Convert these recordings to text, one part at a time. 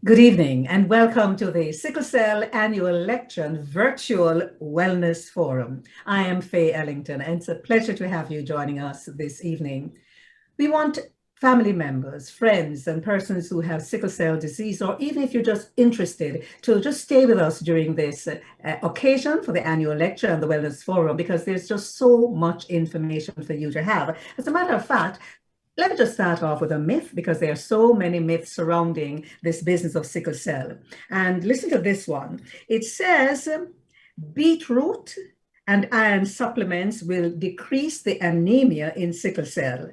Good evening and welcome to the Sickle Cell Annual Lecture and Virtual Wellness Forum. I am Faye Ellington and it's a pleasure to have you joining us this evening. We want family members, friends, and persons who have sickle cell disease, or even if you're just interested, to just stay with us during this occasion for the annual lecture and the Wellness Forum, because there's just so much information for you to have. As a matter of fact, let me just start off with a myth, because there are so many myths surrounding this business of sickle cell. And listen to this one. It says beetroot and iron supplements will decrease the anemia in sickle cell.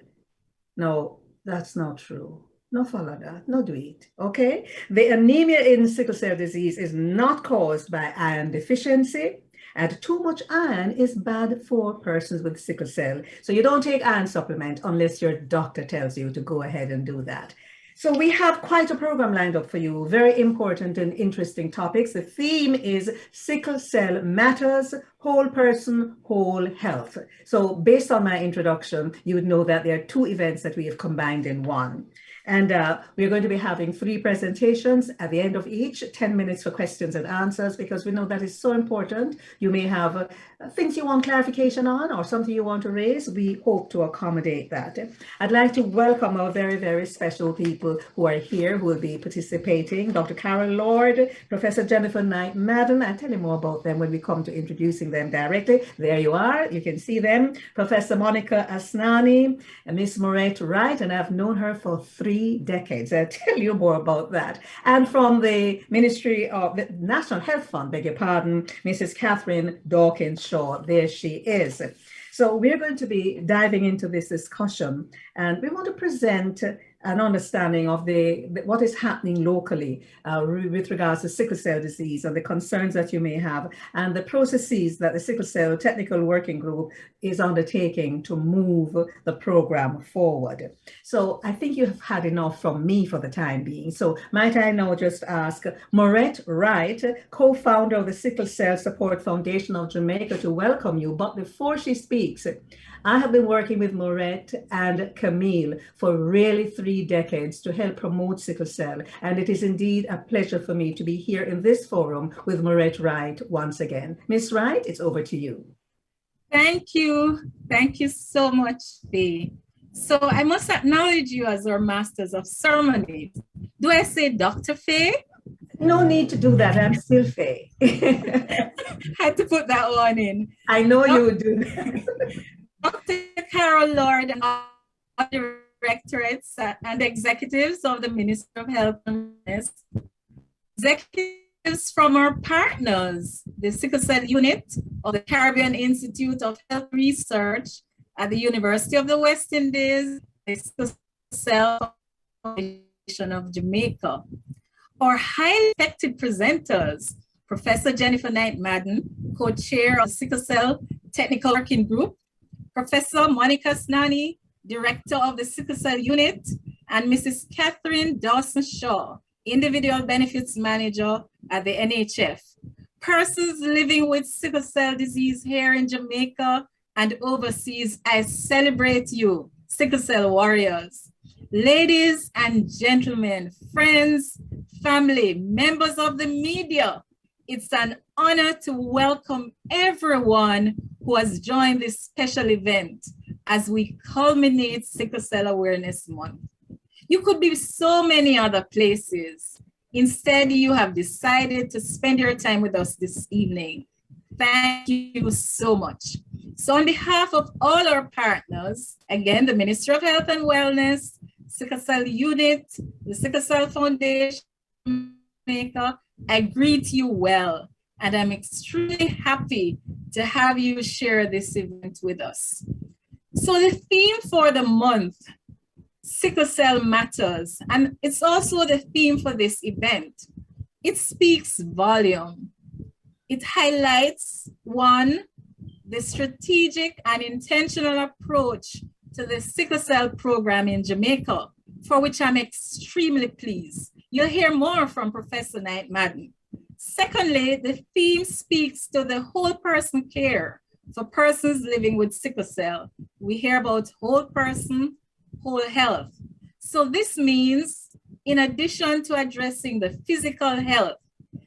No, that's not true. No follow that, no do it, okay? The anemia in sickle cell disease is not caused by iron deficiency, and too much iron is bad for persons with sickle cell. So you don't take iron supplement unless your doctor tells you to go ahead and do that. So we have quite a program lined up for you, very important and interesting topics. The theme is Sickle Cell Matters, Whole Person, Whole Health. So based on my introduction, you would know that there are two events that we have combined in one. And we're going to be having 3 presentations at the end of each, 10 minutes for questions and answers, because we know that is so important. You may have things you want clarification on or something you want to raise. We hope to accommodate that. I'd like to welcome our very, very special people who are here, who will be participating. Dr. Carol Lord, Professor Jennifer Knight Madden. I'll tell you more about them when we come to introducing them directly. There you are. You can see them. Professor Monica Asnani and Miss Maurette Wright, and I've known her for 3 decades. I'll tell you more about that. And from the Ministry of the National Health Fund, beg your pardon, Mrs. Catherine Dawkins-Shaw. There she is. So we're going to be diving into this discussion, and we want to present an understanding of what is happening locally with regards to sickle cell disease and the concerns that you may have, and the processes that the Sickle Cell Technical Working Group is undertaking to move the program forward. So I think you have had enough from me for the time being. So might I now just ask Maurette Wright, co-founder of the Sickle Cell Support Foundation of Jamaica, to welcome you. But before she speaks, I have been working with Maurette and Camille for really 3 decades to help promote sickle cell. And it is indeed a pleasure for me to be here in this forum with Maurette Wright once again. Miss Wright, it's over to you. Thank you. Thank you so much, Faye. So I must acknowledge you as our Masters of Ceremonies. Do I say Dr. Faye? No need to do that. I'm still Faye. Had to put that one in. I know you would do that. Dr. Carol Lord and all directorates and executives of the Ministry of Health and Wellness, executives from our partners, the Sickle Cell Unit of the Caribbean Institute of Health Research at the University of the West Indies, the Sickle Cell Foundation of Jamaica. Our highly effective presenters, Professor Jennifer Knight Madden, co-chair of the Sickle Cell Technical Working Group, Professor Monica Snani, Director of the Sickle Cell Unit, and Mrs. Catherine Dawson-Shaw, Individual Benefits Manager at the NHF. Persons living with sickle cell disease here in Jamaica and overseas, I celebrate you, sickle cell warriors. Ladies and gentlemen, friends, family, members of the media, it's an honor to welcome everyone who has joined this special event as we culminate Sickle Cell Awareness Month. You could be so many other places. Instead, you have decided to spend your time with us this evening. Thank you so much. So on behalf of all our partners, again, the Ministry of Health and Wellness, Sickle Cell Unit, the Sickle Cell Foundation, Jamaica, I greet you well, and I'm extremely happy to have you share this event with us. So the theme for the month, Sickle Cell Matters, and it's also the theme for this event. It speaks volume. It highlights, one, the strategic and intentional approach to the sickle cell program in Jamaica, for which I'm extremely pleased. You'll hear more from Professor Knight Madden. Secondly, the theme speaks to the whole person care for persons living with sickle cell. We hear about whole person, whole health. So this means in addition to addressing the physical health,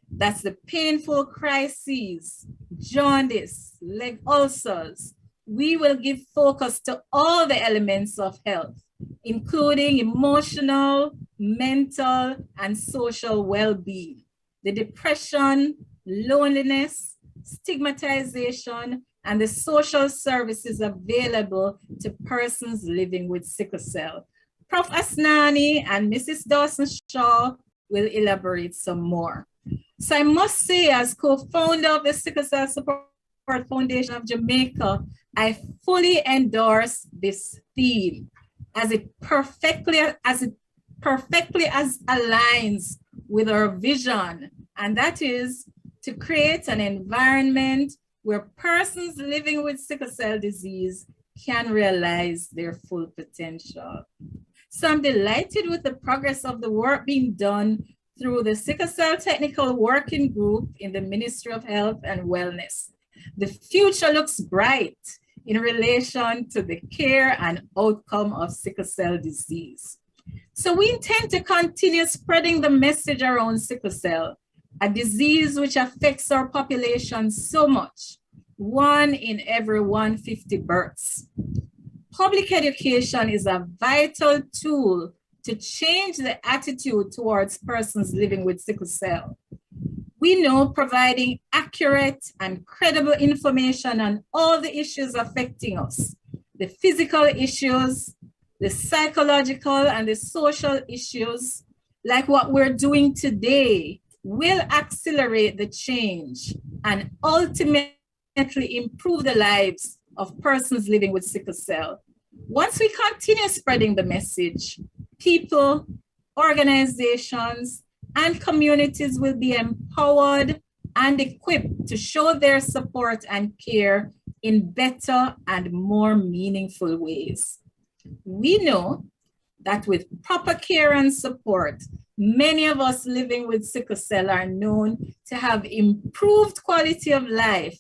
that's the painful crises, jaundice, leg ulcers, we will give focus to all the elements of health, including emotional, mental, and social well-being, the depression, loneliness, stigmatization, and the social services available to persons living with sickle cell. Prof. Asnani and Mrs. Dawson-Shaw will elaborate some more. So I must say, as co-founder of the Sickle Cell Support Foundation of Jamaica, I fully endorse this theme as it perfectly aligns with our vision, and that is to create an environment where persons living with sickle cell disease can realize their full potential. So I'm delighted with the progress of the work being done through the Sickle Cell Technical Working Group in the Ministry of Health and Wellness. The future looks bright in relation to the care and outcome of sickle cell disease. So we intend to continue spreading the message around sickle cell, a disease which affects our population so much, 1 in every 150 births. Public education is a vital tool to change the attitude towards persons living with sickle cell. We know providing accurate and credible information on all the issues affecting us, the physical issues, the psychological and the social issues, like what we're doing today, will accelerate the change and ultimately improve the lives of persons living with sickle cell. Once we continue spreading the message, people, organizations, and communities will be empowered and equipped to show their support and care in better and more meaningful ways. We know that with proper care and support, many of us living with sickle cell are known to have improved quality of life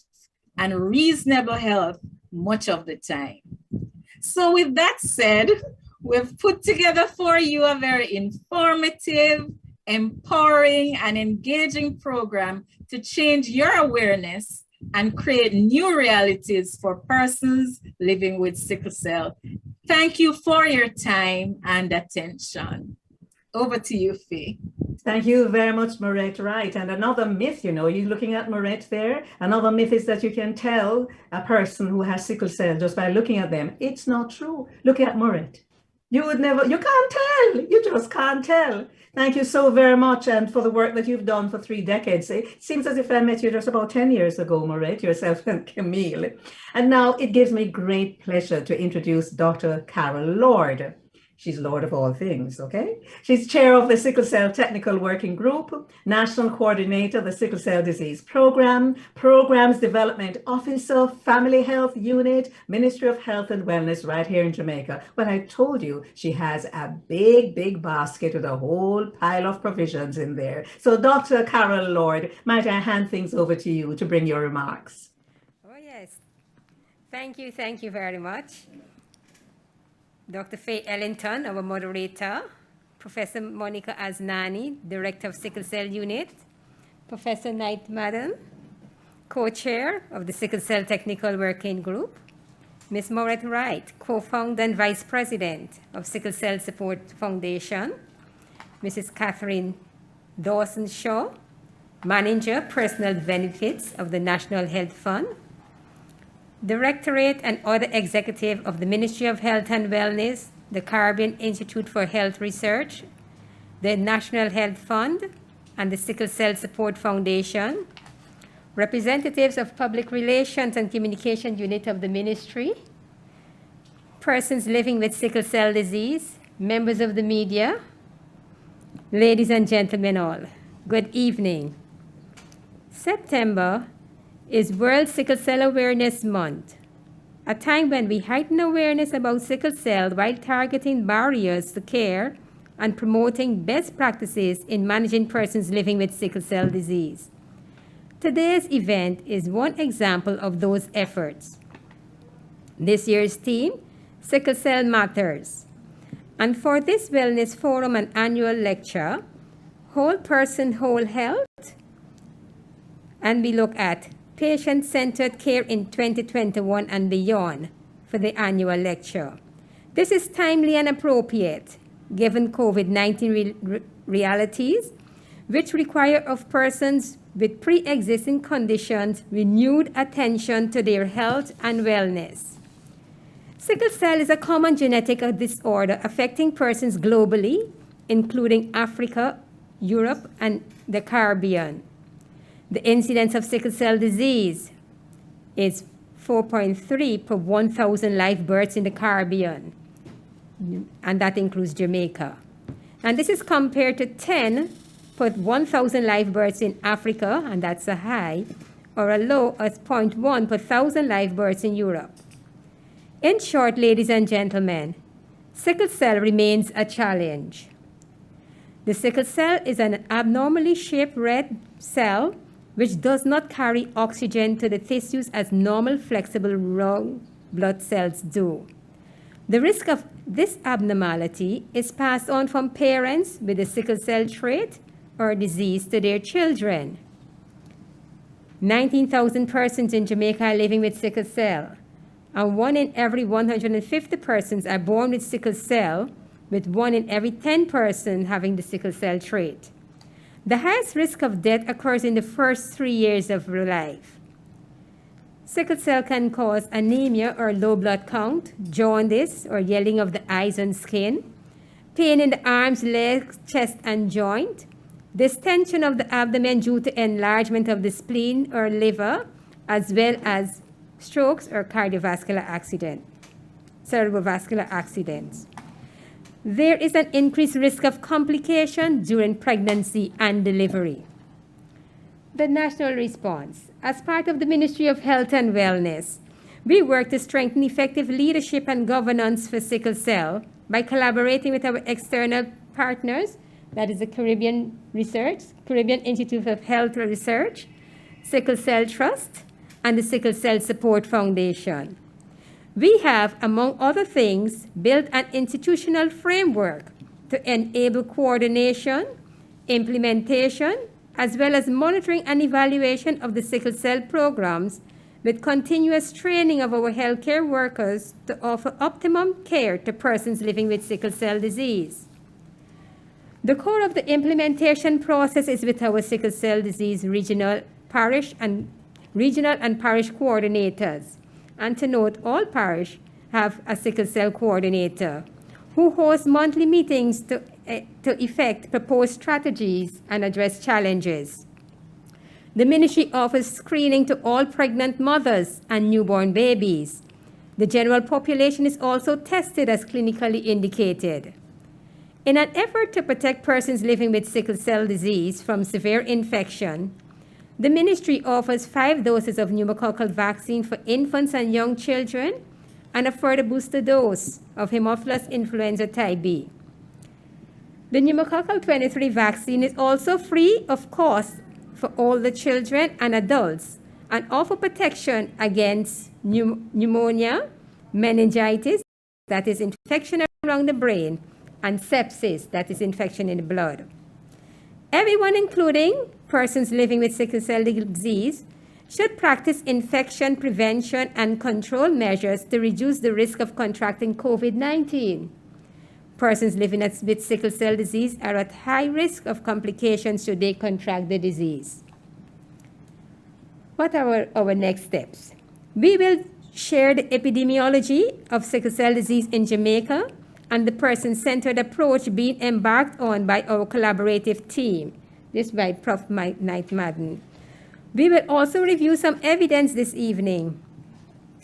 and reasonable health much of the time. So with that said, we've put together for you a very informative, empowering, and engaging program to change your awareness and create new realities for persons living with sickle cell. Thank you for your time and attention. Over to you, Faye. Thank you very much, Maurette. Right. And another myth, you know, you're looking at Maurette there. Another myth is that you can tell a person who has sickle cell just by looking at them. It's not true. Look at Maurette. You can't tell. You just can't tell. Thank you so very much, and for the work that you've done for 3 decades. It seems as if I met you just about 10 years ago, Maurette, yourself and Camille. And now it gives me great pleasure to introduce Dr. Carol Lord. She's Lord of all things, okay? She's chair of the Sickle Cell Technical Working Group, national coordinator of the Sickle Cell Disease Program, Programs Development Officer, Family Health Unit, Ministry of Health and Wellness right here in Jamaica. Well, I told you she has a big, big basket with a whole pile of provisions in there. So Dr. Carol Lord, might I hand things over to you to bring your remarks? Oh, yes. Thank you very much. Dr. Faye Ellington, our moderator, Professor Monica Asnani, Director of Sickle Cell Unit, Professor Knight Madden, Co-Chair of the Sickle Cell Technical Working Group, Ms. Maurette Wright, Co-Founder and Vice President of Sickle Cell Support Foundation, Mrs. Catherine Dawson-Shaw, Manager, Personal Benefits of the National Health Fund, Directorate and other executive of the Ministry of Health and Wellness, the Caribbean Institute for Health Research, the National Health Fund, and the Sickle Cell Support Foundation, representatives of Public Relations and Communication Unit of the Ministry, persons living with sickle cell disease, members of the media, ladies and gentlemen all, good evening. September is World Sickle Cell Awareness Month, a time when we heighten awareness about sickle cell while targeting barriers to care and promoting best practices in managing persons living with sickle cell disease. Today's event is one example of those efforts. This year's theme, Sickle Cell Matters. And for this Wellness Forum and annual lecture, Whole Person, Whole Health, and we look at patient-centered care in 2021 and beyond for the annual lecture. This is timely and appropriate given COVID-19 realities, which require of persons with pre-existing conditions renewed attention to their health and wellness. Sickle cell is a common genetic disorder affecting persons globally, including Africa, Europe, and the Caribbean. The incidence of sickle cell disease is 4.3 per 1,000 live births in the Caribbean, and that includes Jamaica. And this is compared to 10 per 1,000 live births in Africa, and that's a high, or a low as 0.1 per 1,000 live births in Europe. In short, ladies and gentlemen, sickle cell remains a challenge. The sickle cell is an abnormally shaped red cell which does not carry oxygen to the tissues as normal flexible round blood cells do. The risk of this abnormality is passed on from parents with the sickle cell trait or disease to their children. 19,000 persons in Jamaica are living with sickle cell, and 1 in every 150 persons are born with sickle cell, with 1 in every 10 persons having the sickle cell trait. The highest risk of death occurs in the first 3 years of life. Sickle cell can cause anemia or low blood count, jaundice or yellowing of the eyes and skin, pain in the arms, legs, chest, and joint, distension of the abdomen due to enlargement of the spleen or liver, as well as strokes or cardiovascular accident, cerebrovascular accidents. There is an increased risk of complication during pregnancy and delivery. The national response. As part of the Ministry of Health and Wellness, we work to strengthen effective leadership and governance for sickle cell by collaborating with our external partners, that is the Caribbean Institute of Health Research, Sickle Cell Trust, and the Sickle Cell Support Foundation. We have, among other things, built an institutional framework to enable coordination, implementation, as well as monitoring and evaluation of the sickle cell programs with continuous training of our healthcare workers to offer optimum care to persons living with sickle cell disease. The core of the implementation process is with our sickle cell disease regional and parish coordinators. And to note, all parish have a sickle cell coordinator who hosts monthly meetings to effect proposed strategies and address challenges. The ministry offers screening to all pregnant mothers and newborn babies. The general population is also tested as clinically indicated. In an effort to protect persons living with sickle cell disease from severe infection, the ministry offers 5 doses of pneumococcal vaccine for infants and young children and a further booster dose of Haemophilus influenza type B. The pneumococcal 23 vaccine is also free of cost for all the children and adults and offer protection against pneumonia, meningitis, that is infection around the brain, and sepsis, that is infection in the blood. Everyone, including persons living with sickle cell disease, should practice infection prevention and control measures to reduce the risk of contracting COVID-19. Persons living with sickle cell disease are at high risk of complications should they contract the disease. What are our next steps? We will share the epidemiology of sickle cell disease in Jamaica and the person-centered approach being embarked on by our collaborative team, this by Prof. Knight Madden. We will also review some evidence this evening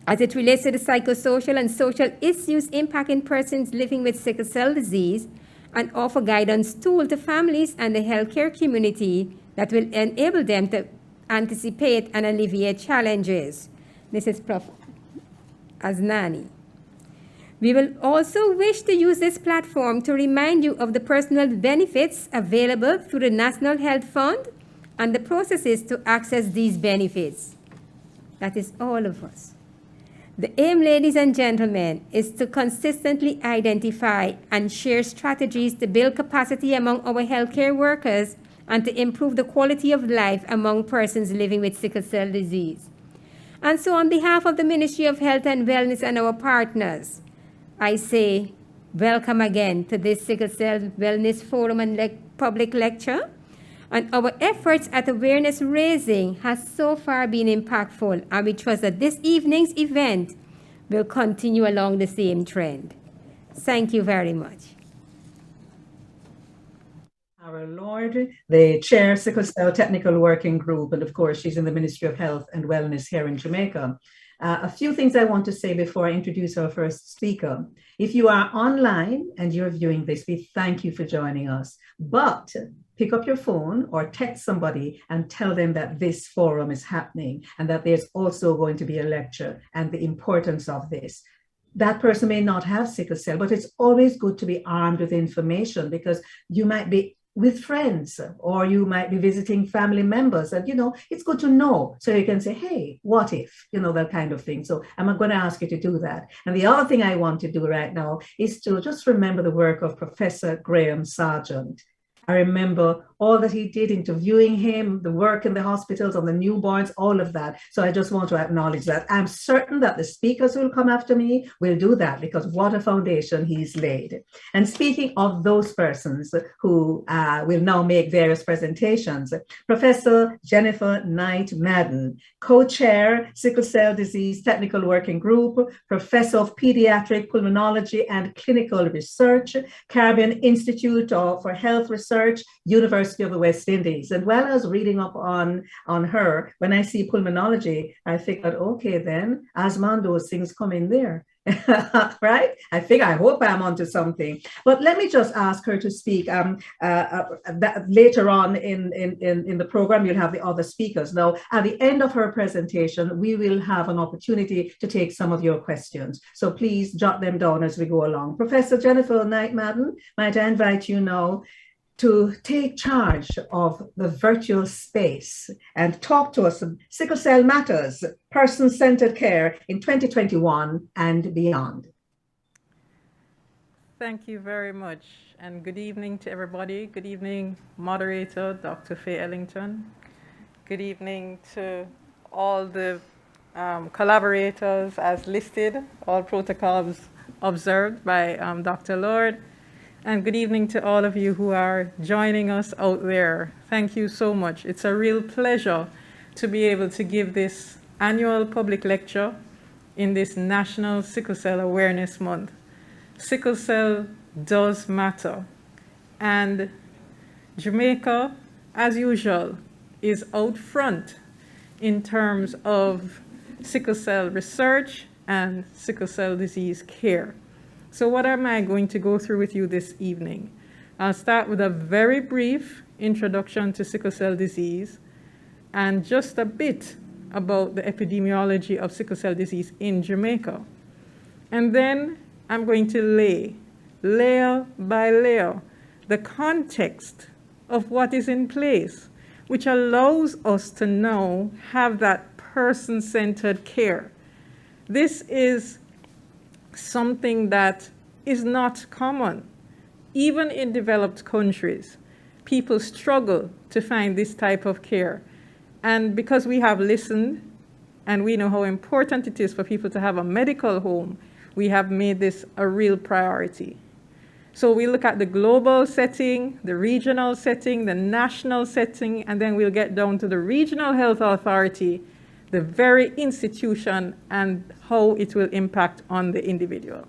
as it relates to the psychosocial and social issues impacting persons living with sickle cell disease and offer guidance tool to families and the healthcare community that will enable them to anticipate and alleviate challenges. This is Prof. Aznani. We will also wish to use this platform to remind you of the personal benefits available through the National Health Fund and the processes to access these benefits. That is all of us. The aim, ladies and gentlemen, is to consistently identify and share strategies to build capacity among our healthcare workers and to improve the quality of life among persons living with sickle cell disease. And so on behalf of the Ministry of Health and Wellness and our partners, I say welcome again to this Sickle Cell Wellness Forum and public lecture. And our efforts at awareness raising has so far been impactful, and we trust that this evening's event will continue along the same trend. Thank you very much. Our Lord, the Chair, Sickle Cell Technical Working Group, and of course, she's in the Ministry of Health and Wellness here in Jamaica. A few things I want to say before I introduce our first speaker. If you are online and you're viewing this, we thank you for joining us. But pick up your phone or text somebody and tell them that this forum is happening and that there's also going to be a lecture and the importance of this. That person may not have sickle cell, but it's always good to be armed with information because you might be with friends or you might be visiting family members, and it's good to know so you can say, hey, what if, that kind of thing. So I'm going to ask you to do that. And the other thing I want to do right now is to just remember the work of Professor Graham Sargent. I remember all that he did, interviewing him, the work in the hospitals on the newborns, all of that. So I just want to acknowledge that. I'm certain that the speakers who will come after me will do that because what a foundation he's laid. And speaking of those persons who will now make various presentations, Professor Jennifer Knight Madden, co-chair, Sickle Cell Disease Technical Working Group, Professor of Pediatric Pulmonology and Clinical Research, Caribbean Institute for Health Research, University of the West Indies. And while I was reading up on her, when I see pulmonology, I figured, okay, then asthma and those things come in there. Right? I hope I'm onto something. But let me just ask her to speak. Later on in the program, you'll have the other speakers. Now, at the end of her presentation, we will have an opportunity to take some of your questions. So please jot them down as we go along. Professor Jennifer Knight Madden, might I invite you now to take charge of the virtual space and talk to us on Sickle Cell Matters, Person-Centered Care in 2021 and beyond. Thank you very much, and good evening to everybody. Good evening, moderator, Dr. Faye Ellington. Good evening to all the collaborators as listed, all protocols observed by Dr. Lord. And good evening to all of you who are joining us out there. Thank you so much. It's a real pleasure to be able to give this annual public lecture in this National Sickle Cell Awareness Month. Sickle cell does matter. And Jamaica, as usual, is out front in terms of sickle cell research and sickle cell disease care. So what am I going to go through with you this evening? I'll start with a very brief introduction to sickle cell disease and just a bit about the epidemiology of sickle cell disease in Jamaica. And then I'm going to lay, layer by layer, the context of what is in place, which allows us to now have that person-centered care. This is something that is not common. Even in developed countries, people struggle to find this type of care. And because we have listened and we know how important it is for people to have a medical home, we have made this a real priority. So we look at the global setting, the regional setting, the national setting, and then we'll get down to the regional health authority, the very institution, and how it will impact on the individual.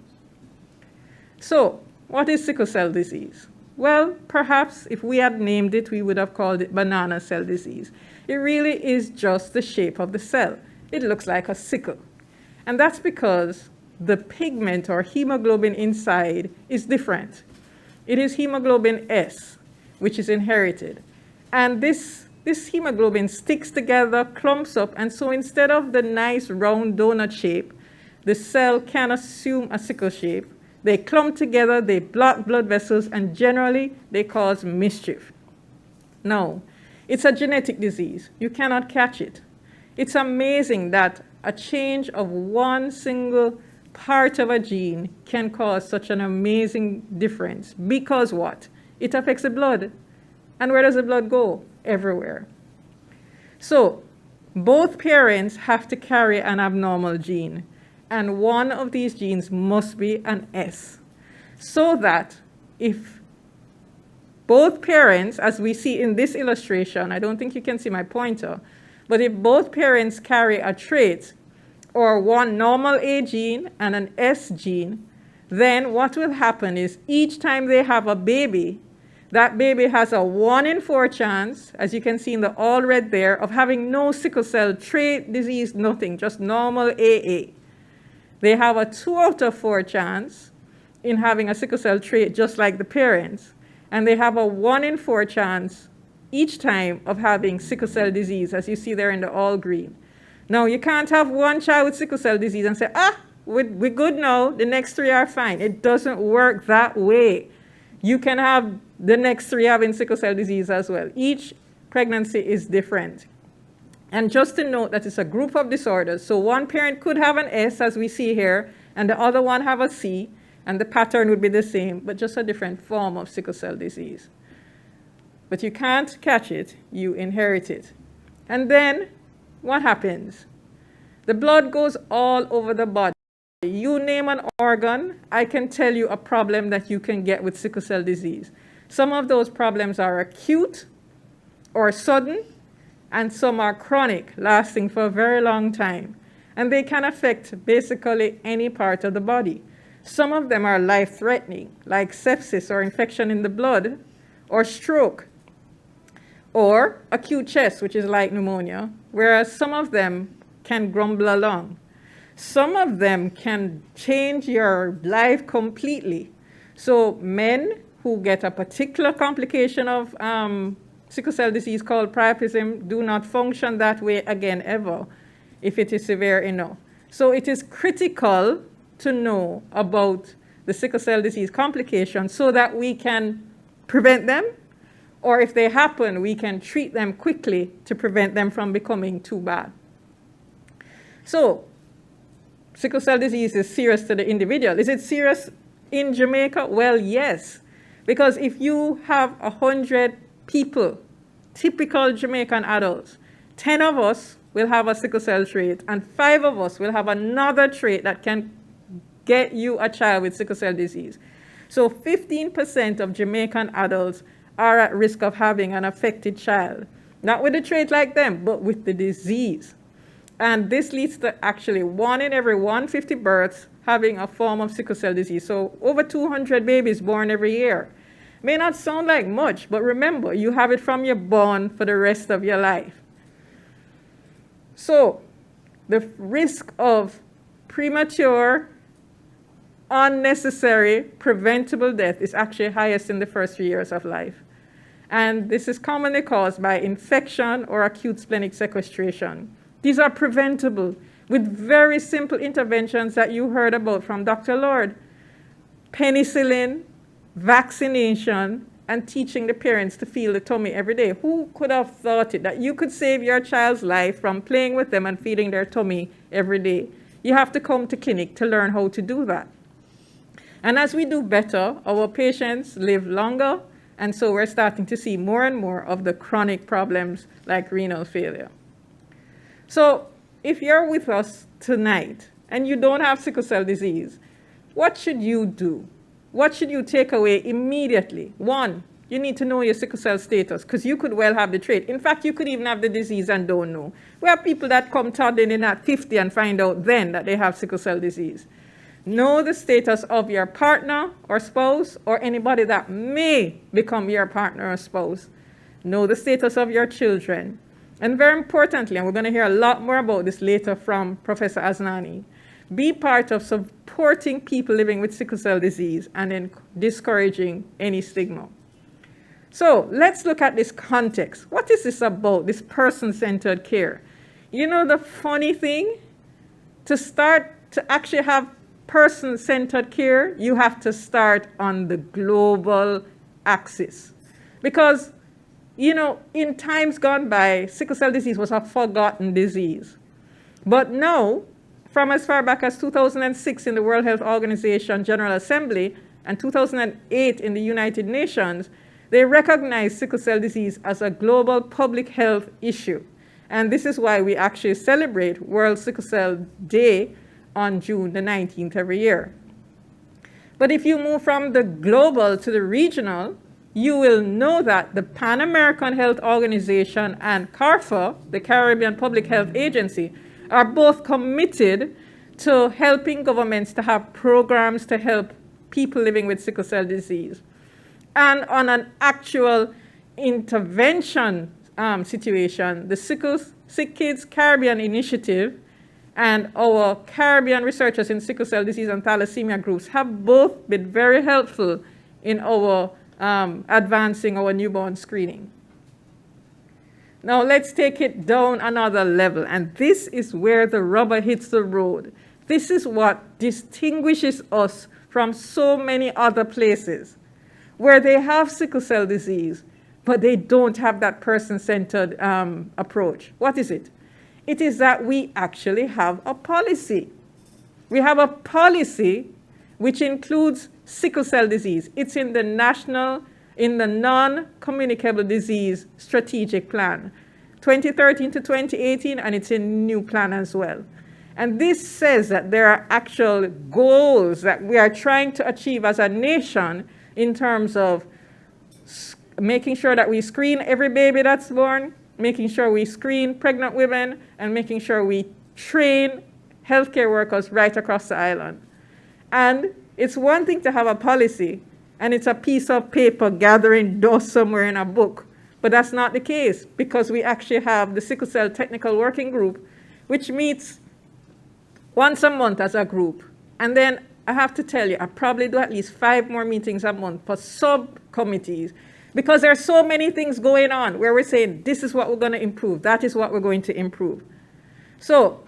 So, what is sickle cell disease? Well, perhaps if we had named it, we would have called it banana cell disease. It really is just the shape of the cell. It looks like a sickle. And that's because the pigment or hemoglobin inside is different. It is hemoglobin S, which is inherited. And this hemoglobin sticks together, clumps up, and so instead of the nice round donut shape, the cell can assume a sickle shape. They clump together, they block blood vessels, and generally they cause mischief. Now, it's a genetic disease. You cannot catch it. It's amazing that a change of one single part of a gene can cause such an amazing difference. Because what? It affects the blood. And where does the blood go? Everywhere. So both parents have to carry an abnormal gene. And one of these genes must be an S. So that if both parents, as we see in this illustration, I don't think you can see my pointer, but if both parents carry a trait or one normal A gene and an S gene, then what will happen is each time they have a baby, that baby has a 1 in 4 chance, as you can see in the all red there, of having no sickle cell trait disease, nothing, just normal AA. They have a 2 out of 4 chance in having a sickle cell trait just like the parents. And they have a 1 in 4 chance each time of having sickle cell disease, as you see there in the all green. Now, you can't have one child with sickle cell disease and say, we're good now, the next 3 are fine. It doesn't work that way. You can have the next 3 having sickle cell disease as well. Each pregnancy is different. And just to note that it's a group of disorders. So one parent could have an S, as we see here, and the other one have a C, and the pattern would be the same, but just a different form of sickle cell disease. But you can't catch it, you inherit it. And then what happens? The blood goes all over the body. You name an organ, I can tell you a problem that you can get with sickle cell disease. Some of those problems are acute or sudden, and some are chronic, lasting for a very long time. And they can affect basically any part of the body. Some of them are life-threatening, like sepsis or infection in the blood, or stroke, or acute chest, which is like pneumonia, whereas some of them can grumble along. Some of them can change your life completely. So men who get a particular complication of sickle cell disease called priapism do not function that way again ever if it is severe enough. So it is critical to know about the sickle cell disease complications so that we can prevent them, or if they happen, we can treat them quickly to prevent them from becoming too bad. So sickle cell disease is serious to the individual. Is it serious in Jamaica? Well, yes, because if you have 100 people, typical Jamaican adults, 10 of us will have a sickle cell trait, and 5 of us will have another trait that can get you a child with sickle cell disease. So 15% of Jamaican adults are at risk of having an affected child, not with a trait like them, but with the disease. And this leads to actually 1 in every 150 births having a form of sickle cell disease. So over 200 babies born every year. May not sound like much, but remember, you have it from your born for the rest of your life. So the risk of premature, unnecessary, preventable death is actually highest in the first 3 years of life. And this is commonly caused by infection or acute splenic sequestration. These are preventable with very simple interventions that you heard about from Dr. Lord. Penicillin, vaccination, and teaching the parents to feel the tummy every day. Who could have thought it, that you could save your child's life from playing with them and feeding their tummy every day? You have to come to clinic to learn how to do that. And as we do better, our patients live longer, and so we're starting to see more and more of the chronic problems like renal failure. So if you're with us tonight and you don't have sickle cell disease, what should you do? What should you take away immediately? 1, you need to know your sickle cell status, because you could well have the trait. In fact, you could even have the disease and don't know. We have people that come toddling in at 50 and find out then that they have sickle cell disease. Know the status of your partner or spouse or anybody that may become your partner or spouse. Know the status of your children. And very importantly, and we're going to hear a lot more about this later from Professor Aznani, be part of supporting people living with sickle cell disease and then discouraging any stigma. So let's look at this context. What is this about, this person-centered care? You know the funny thing? To start to actually have person-centered care, you have to start on the global axis. Because, you know, in times gone by, sickle cell disease was a forgotten disease. But now, from as far back as 2006 in the World Health Organization General Assembly and 2008 in the United Nations, they recognize sickle cell disease as a global public health issue. And this is why we actually celebrate World Sickle Cell Day on June the 19th every year. But if you move from the global to the regional, you will know that the Pan American Health Organization and CARPHA, the Caribbean Public Health Agency, are both committed to helping governments to have programs to help people living with sickle cell disease. And on an actual intervention situation, the Sick Kids Caribbean Initiative and our Caribbean researchers in sickle cell disease and thalassemia groups have both been very helpful in our advancing our newborn screening. Now let's take it down another level, and this is where the rubber hits the road. This is what distinguishes us from so many other places where they have sickle cell disease, but they don't have that person-centered approach. What is it? It is that we actually have a policy. We have a policy which includes sickle cell disease. It's in the non-communicable disease strategic plan, 2013 to 2018, and it's in new plan as well. And this says that there are actual goals that we are trying to achieve as a nation in terms of making sure that we screen every baby that's born, making sure we screen pregnant women, and making sure we train healthcare workers right across the island. And it's one thing to have a policy, and it's a piece of paper gathering dust somewhere in a book. But that's not the case, because we actually have the Sickle Cell Technical Working Group, which meets once a month as a group. And then I have to tell you, I probably do at least 5 more meetings a month for subcommittees, because there are so many things going on where we're saying, this is what we're going to improve, that is what we're going to improve. So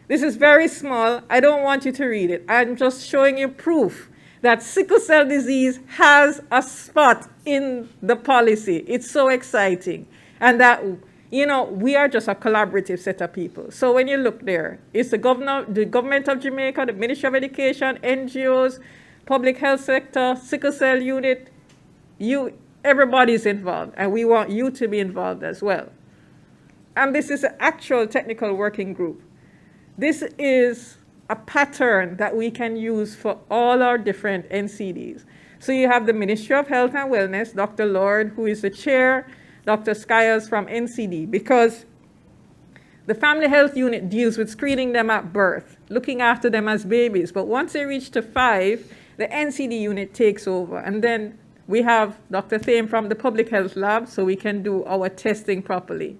this is very small. I don't want you to read it. I'm just showing you proof that sickle cell disease has a spot in the policy. It's so exciting. And that, you know, we are just a collaborative set of people. So when you look there, it's the government of Jamaica, the Ministry of Education, NGOs, public health sector, sickle cell unit, everybody's involved, and we want you to be involved as well. And this is an actual technical working group. This is a pattern that we can use for all our different NCDs. So you have the Ministry of Health and Wellness, Dr. Lord, who is the chair, Dr. Skyers from NCD, because the family health unit deals with screening them at birth, looking after them as babies. But once they reach to 5, the NCD unit takes over. And then we have Dr. Thame from the Public Health Lab, so we can do our testing properly.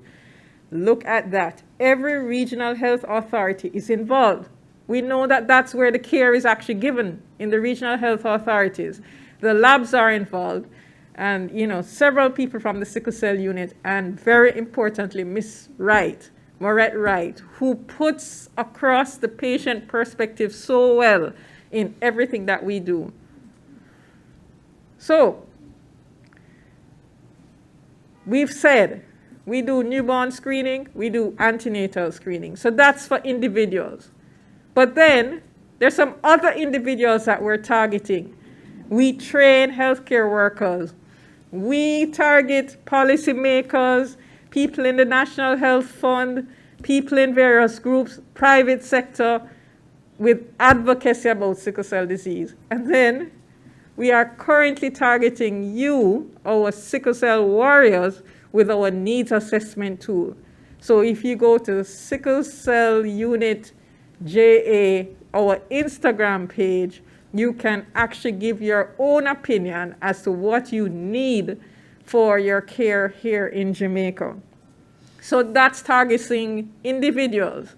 Look at that. Every regional health authority is involved. We know that that's where the care is actually given, in the regional health authorities. The labs are involved, and several people from the sickle cell unit, and very importantly, Miss Wright, Maurette Wright, who puts across the patient perspective so well in everything that we do. So we've said we do newborn screening, we do antenatal screening. So that's for individuals. But then there's some other individuals that we're targeting. We train healthcare workers. We target policymakers, people in the National Health Fund, people in various groups, private sector, with advocacy about sickle cell disease. And then we are currently targeting you, our sickle cell warriors, with our needs assessment tool. So if you go to Sickle Cell Unit JA, our Instagram page, you can actually give your own opinion as to what you need for your care here in Jamaica. So that's targeting individuals.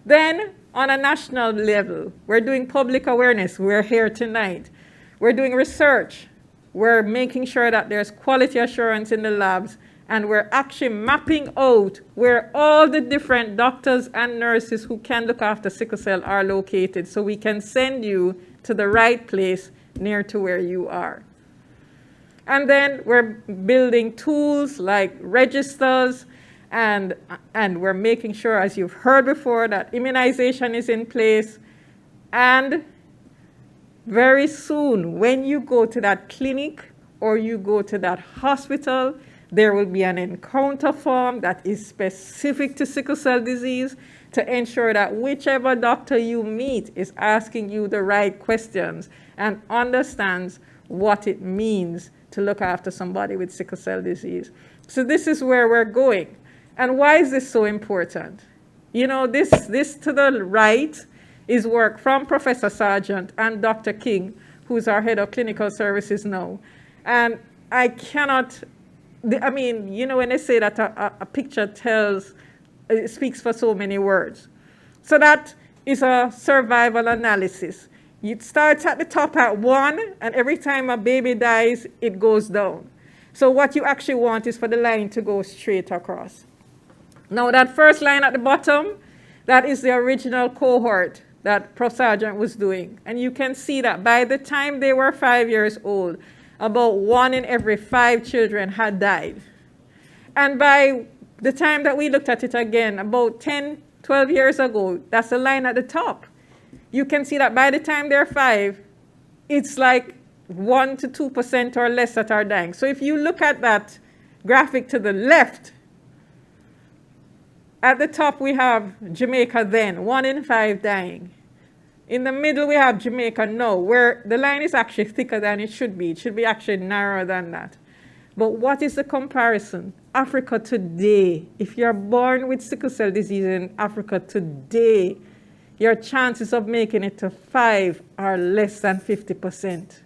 Then on a national level, we're doing public awareness. We're here tonight. We're doing research. We're making sure that there's quality assurance in the labs, and we're actually mapping out where all the different doctors and nurses who can look after sickle cell are located, so we can send you to the right place near to where you are. And then we're building tools like registers And we're making sure, as you've heard before, that immunization is in place. And very soon, when you go to that clinic or you go to that hospital, there will be an encounter form that is specific to sickle cell disease to ensure that whichever doctor you meet is asking you the right questions and understands what it means to look after somebody with sickle cell disease. So this is where we're going. And why is this so important? You know, this to the right is work from Professor Sargent and Dr. King, who's our head of clinical services now. And I cannot, I mean, you know, when they say that a picture speaks for so many words. So that is a survival analysis. It starts at the top at 1, and every time a baby dies, it goes down. So what you actually want is for the line to go straight across. Now that first line at the bottom, that is the original cohort that Prof. Sargent was doing. And you can see that by the time they were 5 years old, about 1 in every 5 children had died. And by the time that we looked at it again, about 10, 12 years ago, that's the line at the top. You can see that by the time they're 5, it's like 1 to 2% or less that are dying. So if you look at that graphic to the left, at the top we have Jamaica then, 1 in 5 dying. In the middle we have Jamaica now, where the line is actually thicker than it should be. It should be actually narrower than that. But what is the comparison? Africa today, if you're born with sickle cell disease in Africa today, your chances of making it to 5 are less than 50%.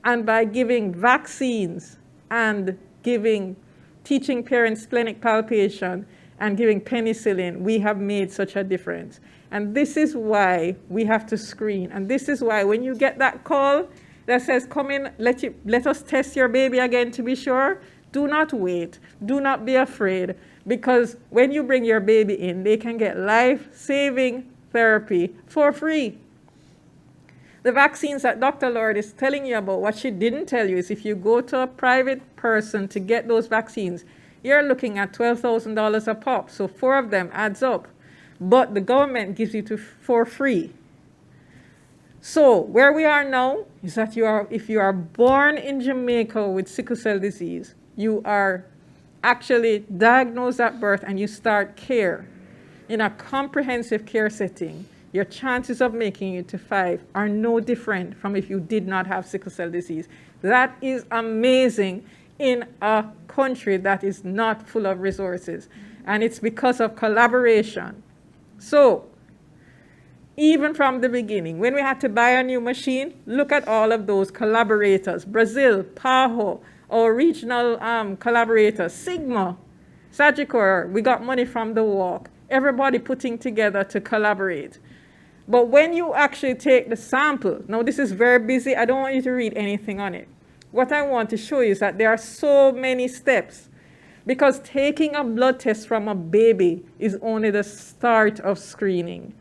And by giving vaccines and teaching parents splenic palpation and giving penicillin, we have made such a difference. And this is why we have to screen. And this is why when you get that call that says, come in, let us test your baby again to be sure, do not wait. Do not be afraid. Because when you bring your baby in, they can get life-saving therapy for free. The vaccines that Dr. Lord is telling you about, what she didn't tell you is if you go to a private person to get those vaccines, you're looking at $12,000 a pop. So 4 of them adds up. But the government gives you for free. So where we are now is that if you are born in Jamaica with sickle cell disease, you are actually diagnosed at birth and you start care in a comprehensive care setting. Your chances of making it to 5 are no different from if you did not have sickle cell disease. That is amazing in a country that is not full of resources. And it's because of collaboration. So, even from the beginning, when we had to buy a new machine, look at all of those collaborators. Brazil, PAHO, our regional collaborators, Sigma, Sagicor, we got money from the walk. Everybody putting together to collaborate. But when you actually take the sample, now this is very busy, I don't want you to read anything on it. What I want to show you is that there are so many steps. Because taking a blood test from a baby is only the start of screening.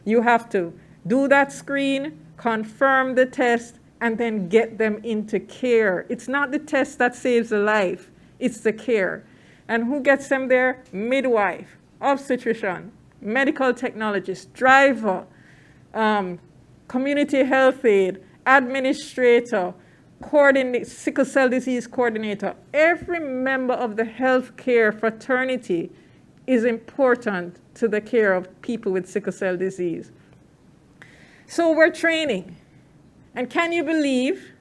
You have to do that screen, confirm the test, and then get them into care. It's not the test that saves a life, it's the care. And who gets them there? Midwife, obstetrician, medical technologist, driver, community health aide, administrator, sickle cell disease coordinator. Every member of the healthcare fraternity is important to the care of people with sickle cell disease. So we're training. And can you believe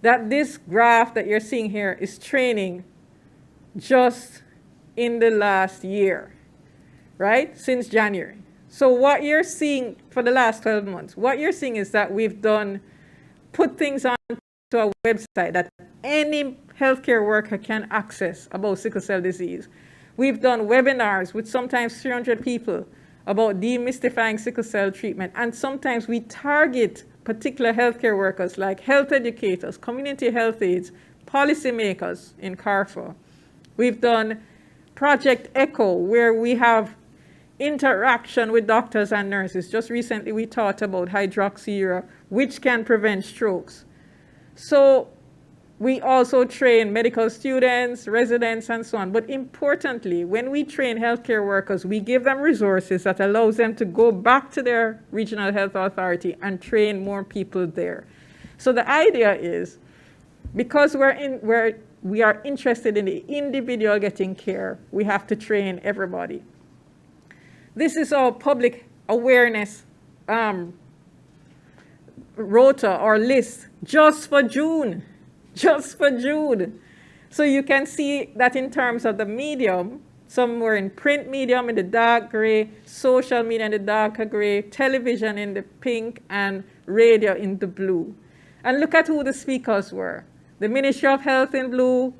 that this graph that you're seeing here is training just in the last year, right? Since January. So what you're seeing for the last 12 months, what you're seeing is that we've put things on to a website that any healthcare worker can access about sickle cell disease. We've done webinars with sometimes 300 people about demystifying sickle cell treatment. And sometimes we target particular healthcare workers like health educators, community health aides, policymakers in CARFA. We've done Project ECHO, where we have interaction with doctors and nurses. Just recently we talked about hydroxyurea, which can prevent strokes. So We also train medical students, residents, and so on. But importantly, when we train healthcare workers, we give them resources that allows them to go back to their regional health authority and train more people there. So the idea is, because we are interested in the individual getting care, we have to train everybody. This is our public awareness rota or list just for June. Just for June. So you can see that in terms of the medium, some were in print medium in the dark gray, social media in the darker gray, television in the pink, and radio in the blue. And look at who the speakers were. The Ministry of Health in blue,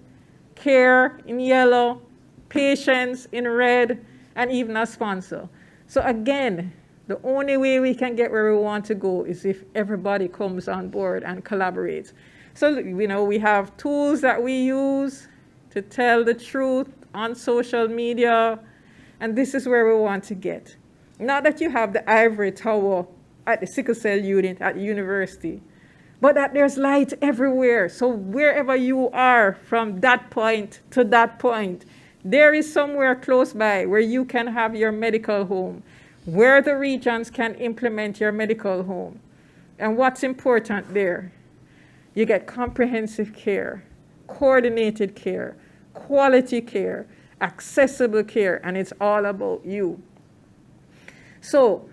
care in yellow, patients in red, and even a sponsor. So again, the only way we can get where we want to go is if everybody comes on board and collaborates. So, we have tools that we use to tell the truth on social media, and this is where we want to get. Not that you have the ivory tower at the sickle cell unit at the university, but that there's light everywhere. So wherever you are from that point to that point, there is somewhere close by where you can have your medical home, where the regions can implement your medical home. And what's important there? You get comprehensive care, coordinated care, quality care, accessible care, and it's all about you. So,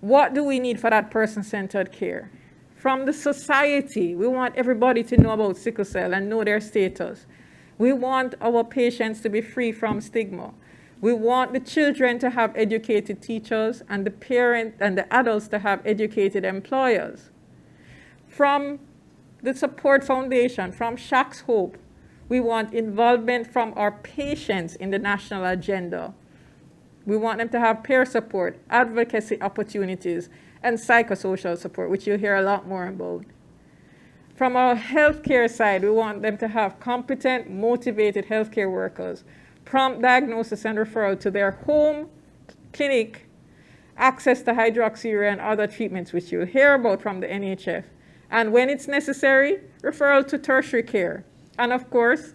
what do we need for that person-centered care? From the society, we want everybody to know about sickle cell and know their status. We want our patients to be free from stigma. We want the children to have educated teachers and the parents and the adults to have educated employers. From the Support Foundation, from Shaq's Hope, we want involvement from our patients in the national agenda. We want them to have peer support, advocacy opportunities, and psychosocial support, which you'll hear a lot more about. From our healthcare side, we want them to have competent, motivated healthcare workers, prompt diagnosis and referral to their home clinic, access to hydroxyurea and other treatments, which you'll hear about from the NHF. And when it's necessary, referral to tertiary care. And of course,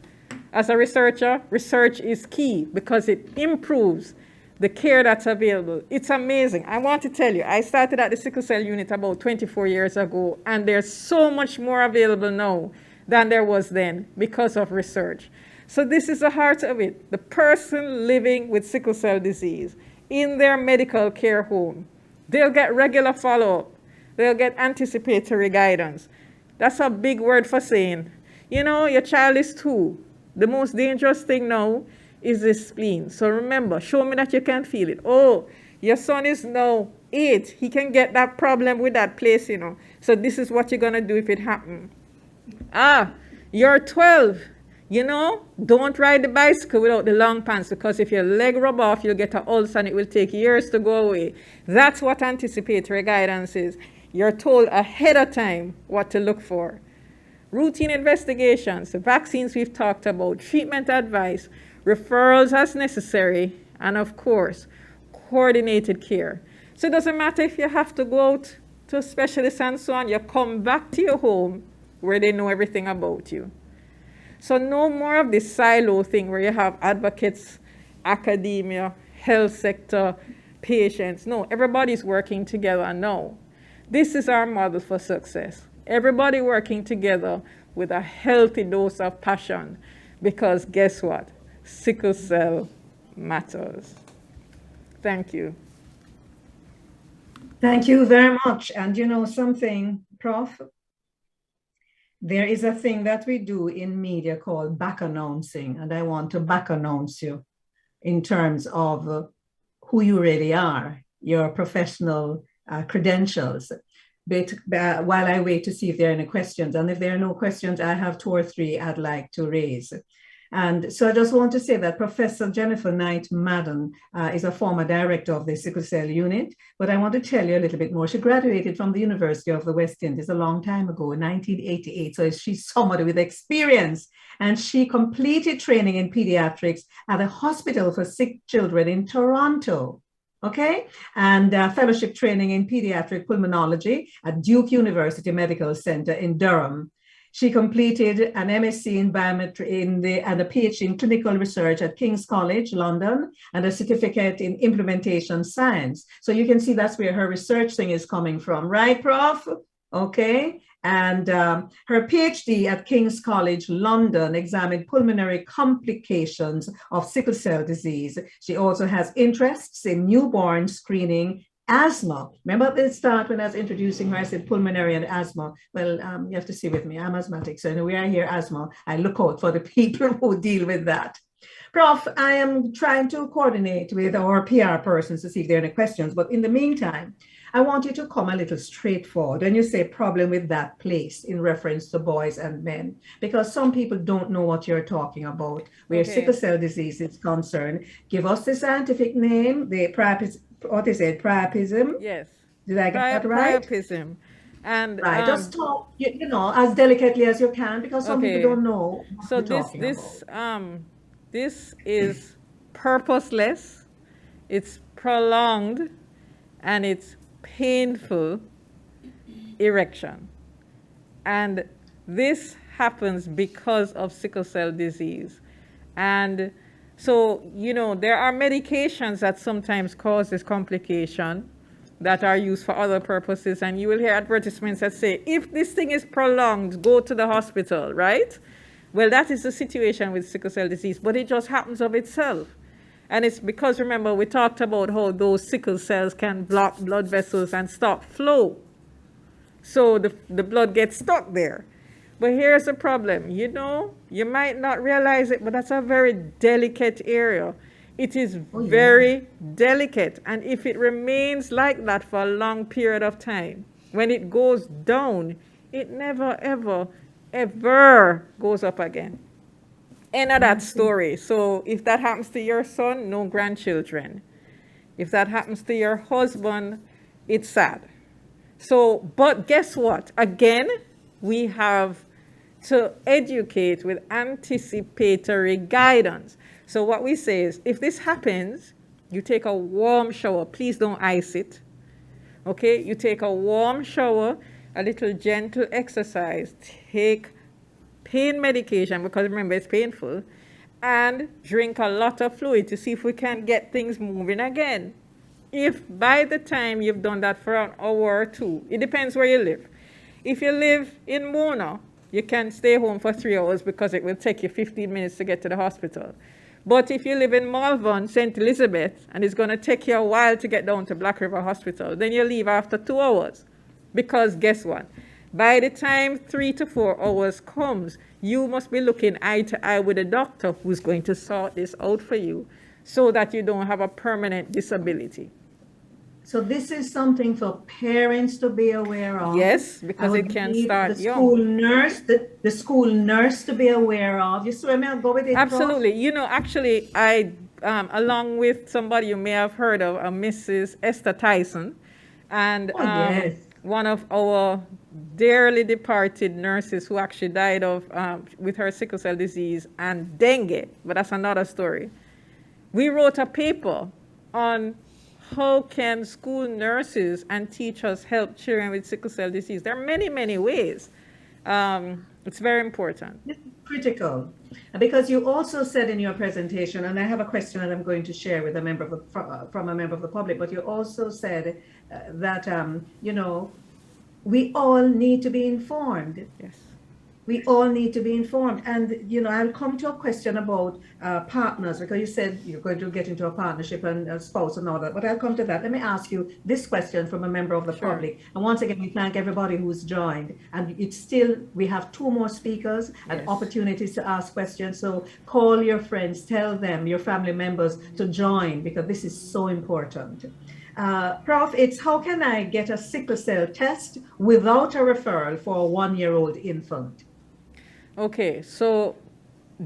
as a researcher, research is key because it improves the care that's available. It's amazing. I want to tell you, I started at the sickle cell unit about 24 years ago, and there's so much more available now than there was then because of research. So this is the heart of it. The person living with sickle cell disease in their medical care home, they'll get regular follow-up. They'll get anticipatory guidance. That's a big word for saying, your child is 2. The most dangerous thing now is the spleen. So remember, show me that you can feel it. Oh, your son is now 8. He can get that problem with that place, So this is what you're going to do if it happens. You're 12. Don't ride the bicycle without the long pants, because if your leg rub off, you'll get an ulcer and it will take years to go away. That's what anticipatory guidance is. You're told ahead of time what to look for. Routine investigations, the vaccines we've talked about, treatment advice, referrals as necessary, and of course, coordinated care. So it doesn't matter if you have to go out to a specialist and so on, you come back to your home where they know everything about you. So no more of this silo thing where you have advocates, academia, health sector, patients. No, everybody's working together now. This is our model for success. Everybody working together with a healthy dose of passion, because guess what? Sickle cell matters. Thank you. Thank you very much. And something, Prof? There is a thing that we do in media called back announcing, and I want to back announce you in terms of who you really are, your professional credentials. But while I wait to see if there are any questions, and if there are no questions, I have 2 or 3 I'd like to raise. And so I just want to say that Professor Jennifer Knight Madden is a former director of the Sickle Cell Unit, but I want to tell you a little bit more. She graduated from the University of the West Indies a long time ago, in 1988. So she's somebody with experience, and she completed training in pediatrics at a hospital for sick children in Toronto. Okay, and fellowship training in pediatric pulmonology at Duke University Medical Center in Durham. She completed an MSc in biometry and a PhD in clinical research at King's College, London, and a certificate in implementation science. So you can see that's where her research thing is coming from, right, Prof? Okay. And her PhD at King's College, London, examined pulmonary complications of sickle cell disease. She also has interests in newborn screening, asthma. Remember at the start when I was introducing her, I said pulmonary and asthma. Well, you have to see with me, I'm asthmatic. So when I hear asthma, I look out for the people who deal with that. Prof, I am trying to coordinate with our PR persons to see if there are any questions. But in the meantime, I want you to come a little straightforward when you say problem with that place in reference to boys and men, because some people don't know what you're talking about where sickle cell disease is concerned. Give us the scientific name, the what is it, priapism? Yes. Did I get that right? Priapism. And right, just talk, you know, as delicately as you can, because some people don't know what so you're talking about. This is purposeless, it's prolonged, and it's painful erection. And this happens because of sickle cell disease. And so, you know, there are medications that sometimes cause this complication that are used for other purposes. And you will hear advertisements that say, if this thing is prolonged, go to the hospital, right? Well, that is the situation with sickle cell disease, but it just happens of itself. And it's because, remember, we talked about how those sickle cells can block blood vessels and stop flow. So the blood gets stuck there. But here's the problem. You know, you might not realize it, but that's a very delicate area. It is very delicate. And if it remains like that for a long period of time, when it goes down, it never, ever, ever goes up again. End of that story. So if that happens to your son, no grandchildren. If that happens to your husband, it's sad. So, but guess what? Again, we have to educate with anticipatory guidance. So what we say is, if this happens, you take a warm shower. Please don't ice it. Okay? You take a warm shower, a little gentle exercise, take pain medication, because remember, it's painful, and drink a lot of fluid to see if we can get things moving again. If by the time you've done that for an hour or two, it depends where you live. If you live in Mona, you can stay home for 3 hours because it will take you 15 minutes to get to the hospital. But if you live in Malvern, St. Elizabeth, and it's going to take you a while to get down to Black River Hospital, then you leave after 2 hours. Because guess what? By the time 3 to 4 hours comes, you must be looking eye to eye with a doctor who's going to sort this out for you so that you don't have a permanent disability. So this is something for parents to be aware of. Yes, because it can start the young. School nurse, the school nurse to be aware of. You see where I go with it? Absolutely. Prof? You know, actually, I, along with somebody you may have heard of, Mrs. Esther Tyson, and yes. one of our dearly departed nurses who actually died of with her sickle cell disease and dengue, but that's another story. We wrote a paper on how can school nurses and teachers help children with sickle cell disease. There are many, many ways. It's very important. It's critical. Because you also said in your presentation, and I have a question that I'm going to share with a member of the, from a member of the public, but you also said that, you know, we all need to be informed. Yes. We all need to be informed. And, you know, I'll come to a question about partners, because you said you're going to get into a partnership and a spouse and all that, but I'll come to that. Let me ask you this question from a member of the public. And once again, we thank everybody who's joined. And it's still, we have 2 more speakers and opportunities to ask questions. So call your friends, tell them, your family members to join, because this is so important. Prof, it's how can I get a sickle cell test without a referral for a 1-year-old infant? Okay, so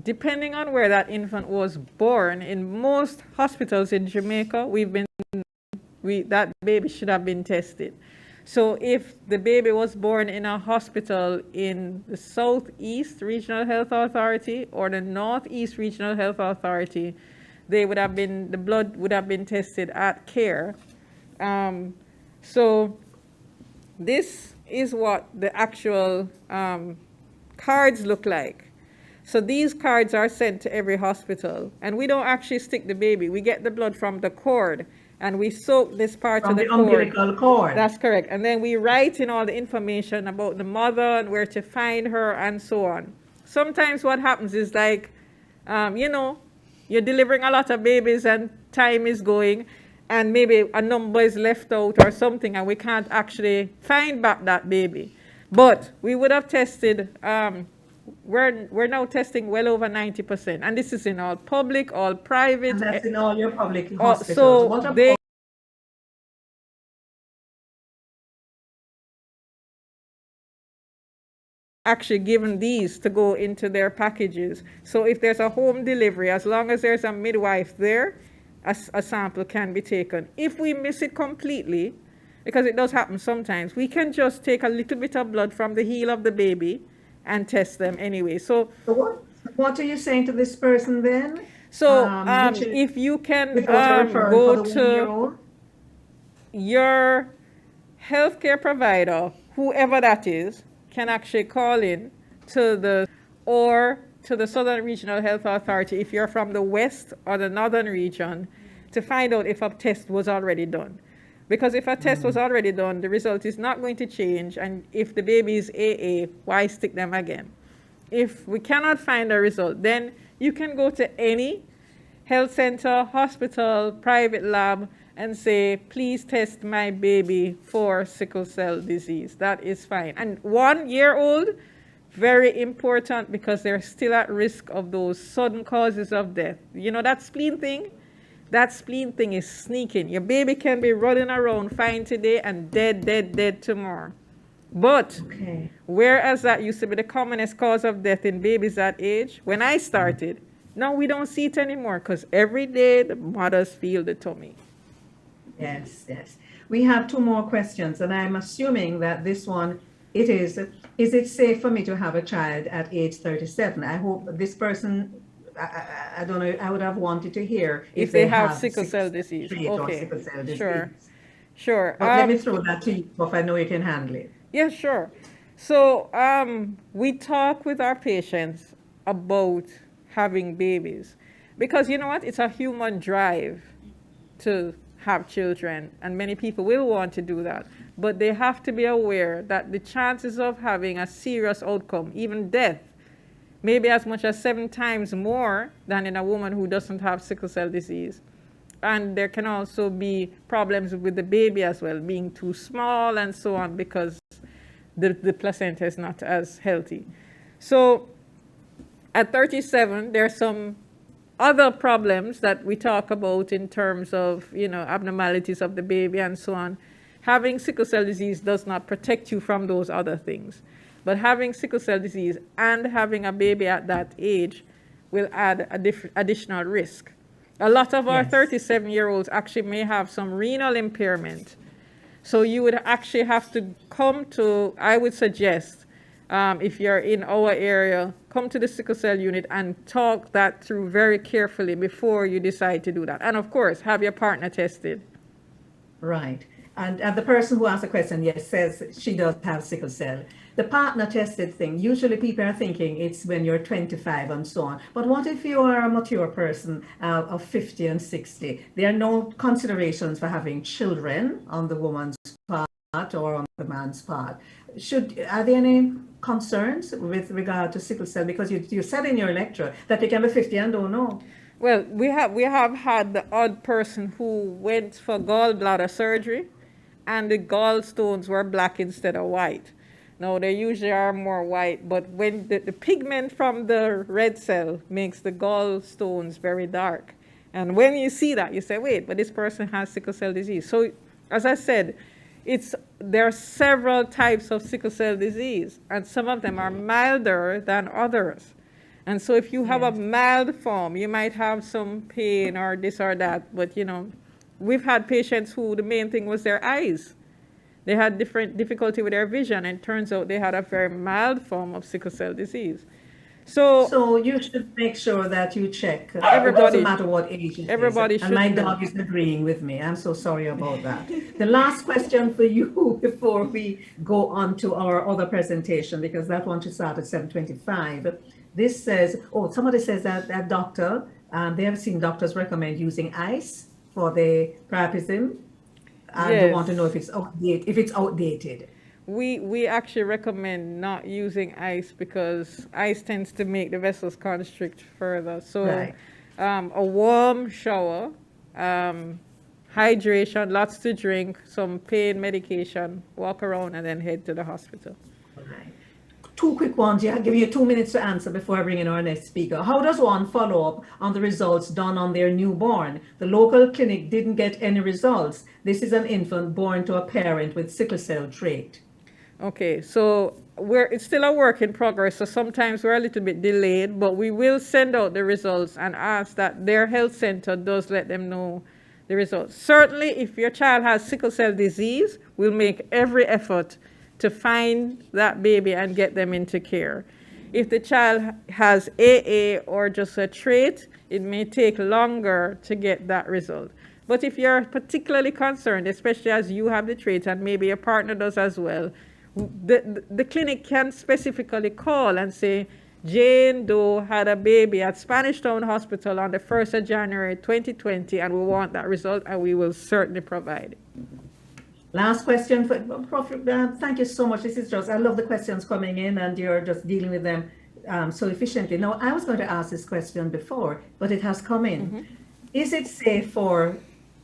depending on where that infant was born, in most hospitals in Jamaica, that baby should have been tested. So if the baby was born in a hospital in the Southeast Regional Health Authority or the Northeast Regional Health Authority, the blood would have been tested at care. So this is what the actual cards look like. So these cards are sent to every hospital, and we don't actually stick the baby. We get the blood from the cord, and we soak this part From of the the cord. umbilical cord. That's correct. And then we write in all the information about the mother and where to find her and so on. Sometimes what happens is like, you know, you're delivering a lot of babies and time is going, and maybe a number is left out or something, and we can't actually find back that baby. But we would have tested, we're now testing well over 90%. And this is in all public, all private. And that's in all your public Oh, hospitals. so What about they actually given these to go into their packages. So if there's a home delivery, as long as there's a midwife there, a sample can be taken. If we miss it completely, because it does happen sometimes, we can just take a little bit of blood from the heel of the baby and test them anyway. So what are you saying to this person then? So if you can go to your healthcare provider, whoever that is, can actually call in to the Southern Regional Health Authority if you're from the west or the northern region to find out if a test was already done. Because if a test was already done, the result is not going to change, and if the baby is AA, why stick them again? If we cannot find a result, then you can go to any health center, hospital, private lab, and say, please test my baby for sickle cell disease. That is fine. And 1 year old, very important because they're still at risk of those sudden causes of death. You know that spleen thing? That spleen thing is sneaking. Your baby can be running around fine today and dead tomorrow. But whereas that used to be the commonest cause of death in babies that age, when I started, now we don't see it anymore because every day the mothers feel the tummy. Yes. We have 2 more questions, and I'm assuming that this one, is it safe for me to have a child at age 37? I hope this person, I don't know, I would have wanted to hear if they have sickle cell disease. Okay, sickle cell disease. Sure. But let me throw that to you if I know you can handle it. Yeah, sure. So we talk with our patients about having babies because you know what? It's a human drive to have children, and many people will want to do that. But they have to be aware that the chances of having a serious outcome, even death, may be as much as 7 times more than in a woman who doesn't have sickle cell disease. And there can also be problems with the baby as well, being too small and so on, because the placenta is not as healthy. So at 37, there are some other problems that we talk about in terms of, you know, abnormalities of the baby and so on. Having sickle cell disease does not protect you from those other things. But having sickle cell disease and having a baby at that age will add additional risk. A lot of our 37-year-olds actually may have some renal impairment. So you would actually have to come to, I would suggest, if you're in our area, come to the sickle cell unit and talk that through very carefully before you decide to do that. And of course, have your partner tested. Right. And the person who asked the question, yes, says she does have sickle cell. The partner tested thing, usually people are thinking it's when you're 25 and so on. But what if you are a mature person of 50 and 60? There are no considerations for having children on the woman's part or on the man's part. Are there any concerns with regard to sickle cell? Because you said in your lecture that they can be 50 and don't know. Well, we have had the odd person who went for gallbladder surgery and the gallstones were black instead of white. Now, they usually are more white, but when the pigment from the red cell makes the gallstones very dark. And when you see that, you say, wait, but this person has sickle cell disease. So, as I said, there are several types of sickle cell disease, and some of them are milder than others. And so if you have a mild form, you might have some pain or this or that, but, you know, we've had patients who the main thing was their eyes. They had different difficulty with their vision, and it turns out they had a very mild form of sickle cell disease. So you should make sure that you check. It doesn't matter what age it is. Everybody should And my know. dog is agreeing with me. I'm so sorry about that. The last question for you before we go on to our other presentation, because that one should start at 7:25. This says, oh, somebody says that doctor, they have seen doctors recommend using ice for the priapism. And they want to know if it's outdated. We actually recommend not using ice because ice tends to make the vessels constrict further. So Right. A warm shower, hydration, lots to drink, some pain medication, walk around, and then head to the hospital. Right. Two quick ones. Yeah, I'll give you 2 minutes to answer before I bring in our next speaker. How does one follow up on the results done on their newborn? The local clinic didn't get any results. This is an infant born to a parent with sickle cell trait. Okay, so it's still a work in progress, so sometimes we're a little bit delayed, but we will send out the results and ask that their health center does let them know the results. Certainly, if your child has sickle cell disease, we'll make every effort to find that baby and get them into care. If the child has AA or just a trait, it may take longer to get that result. But if you're particularly concerned, especially as you have the trait and maybe your partner does as well, the clinic can specifically call and say, Jane Doe had a baby at Spanish Town Hospital on the 1st of January 2020, and we want that result, and we will certainly provide it. Last question for Prof. Thank you so much. This is just, I love the questions coming in, and you're just dealing with them so efficiently. Now, I was going to ask this question before, but it has come in. Is it safe for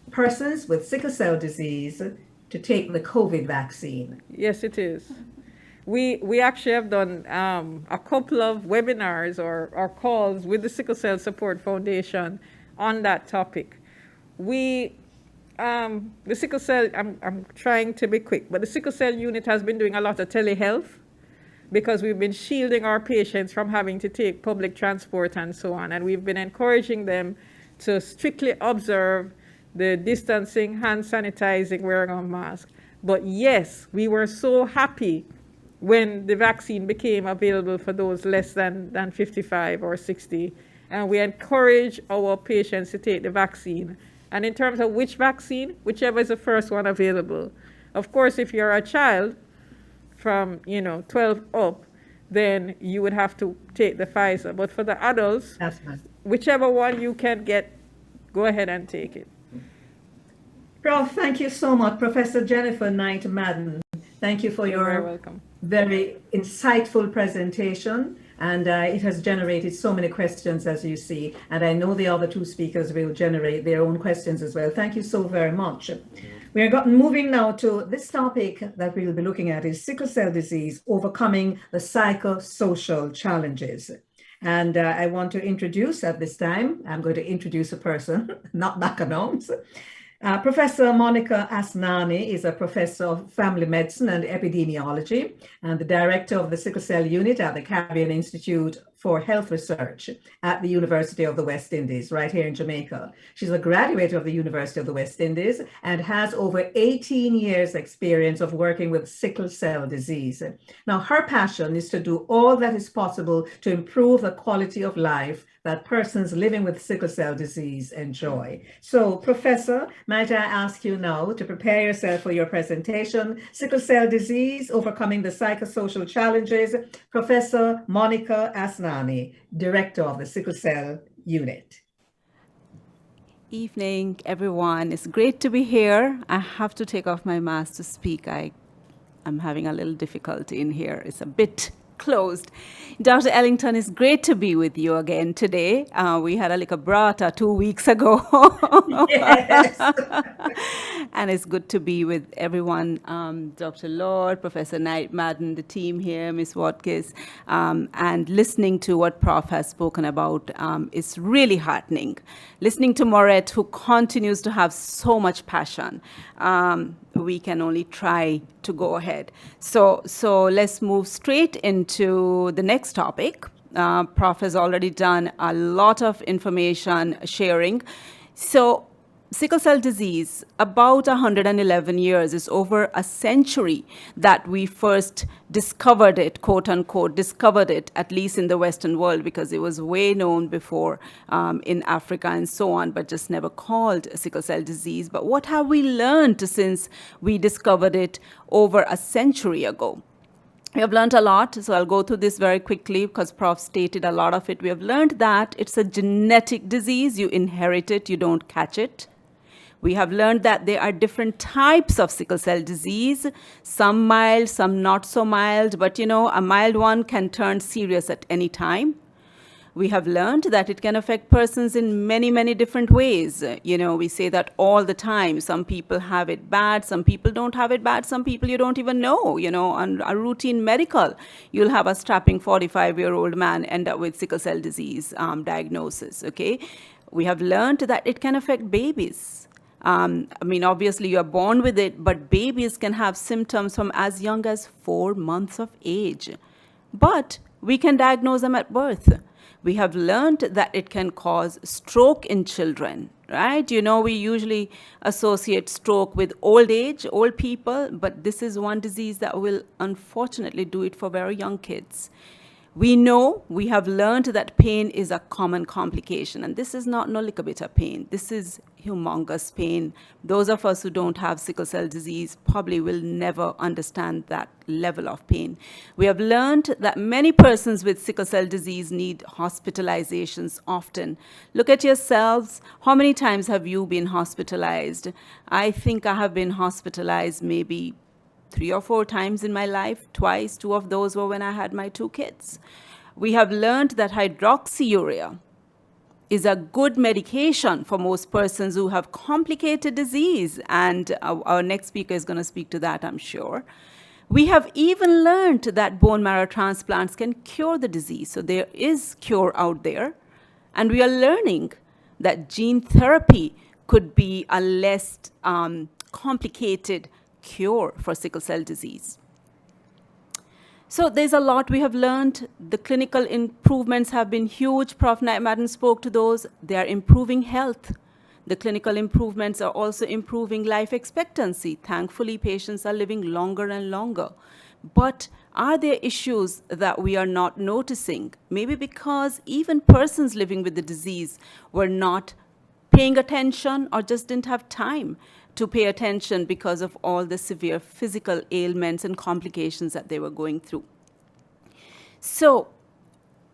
persons with sickle cell disease to take the COVID vaccine? Yes, it is. We actually have done a couple of webinars or calls with the Sickle Cell Support Foundation on that topic. The sickle cell, I'm trying to be quick, but the sickle cell unit has been doing a lot of telehealth because we've been shielding our patients from having to take public transport and so on. And we've been encouraging them to strictly observe the distancing, hand sanitizing, wearing a mask. But yes, we were so happy when the vaccine became available for those less than 55 or 60. And we encourage our patients to take the vaccine. And in terms of which vaccine, whichever is the first one available. Of course, if you're a child from 12 up, then you would have to take the Pfizer. But for the adults, whichever one you can get, go ahead and take it. Prof, thank you so much. Professor Jennifer Knight Madden, thank you for your very insightful presentation. And it has generated so many questions, as you see. And I know the other two speakers will generate their own questions as well. Thank you so very much. We are moving now to this topic that we will be looking at is sickle cell disease, overcoming the psychosocial challenges. And I want to introduce at this time, I'm going to introduce a person, not backgrounds. Professor Monica Asnani is a professor of family medicine and epidemiology and the director of the Sickle Cell Unit at the Caribbean Institute for Health Research at the University of the West Indies, right here in Jamaica. She's a graduate of the University of the West Indies and has over 18 years experience of working with sickle cell disease. Now, her passion is to do all that is possible to improve the quality of life that persons living with sickle cell disease enjoy. So, Professor, might I ask you now to prepare yourself for your presentation, Sickle Cell Disease, Overcoming the Psychosocial Challenges, Professor Monica Asnani, Director of the Sickle Cell Unit. Evening, everyone. It's great to be here. I have to take off my mask to speak. I'm having a little difficulty in here. It's a bit closed. Dr. Ellington, it's great to be with you again today. We had a little brata 2 weeks ago. Yes. And it's good to be with everyone, Dr. Lord, Professor Knight Madden, the team here, Ms. Watkins, and listening to what Prof has spoken about is really heartening. Listening to Moret, who continues to have so much passion, we can only try to go ahead. So let's move straight into the next topic. Prof has already done a lot of information sharing. So sickle cell disease, about 111 years, is over a century that we first discovered it, quote unquote, discovered it, at least in the Western world, because it was way known before in Africa and so on, but just never called sickle cell disease. But what have we learned since we discovered it over a century ago? We have learned a lot, so I'll go through this very quickly because Prof stated a lot of it. We have learned that it's a genetic disease. You inherit it, you don't catch it. We have learned that there are different types of sickle cell disease, some mild, some not so mild, but you know, a mild one can turn serious at any time. We have learned that it can affect persons in many, many different ways. You know, we say that all the time. Some people have it bad, some people don't have it bad, some people you don't even know. You know, on a routine medical, you'll have a strapping 45-year-old man end up with sickle cell disease diagnosis, okay? We have learned that it can affect babies. I mean, obviously you are born with it, but babies can have symptoms from as young as 4 months of age. But we can diagnose them at birth. We have learned that it can cause stroke in children, right? You know, we usually associate stroke with old age, old people, but this is one disease that will unfortunately do it for very young kids. We have learned that pain is a common complication, and this is not no little bit of pain. This is humongous pain. Those of us who don't have sickle cell disease probably will never understand that level of pain. We have learned that many persons with sickle cell disease need hospitalizations often. Look at yourselves. How many times have you been hospitalized? I think I have been hospitalized maybe 3 or 4 times in my life. Twice, 2 of those were when I had my 2 kids. We have learned that hydroxyurea is a good medication for most persons who have complicated disease, and our next speaker is going to speak to that, I'm sure. We have even learned that bone marrow transplants can cure the disease, so there is cure out there, and we are learning that gene therapy could be a less complicated cure for sickle cell disease. So there's a lot we have learned. The clinical improvements have been huge. Prof. Knight-Madden spoke to those. They are improving health. The clinical improvements are also improving life expectancy. Thankfully, patients are living longer and longer. But are there issues that we are not noticing? Maybe because even persons living with the disease were not paying attention or just didn't have time to pay attention because of all the severe physical ailments and complications that they were going through. So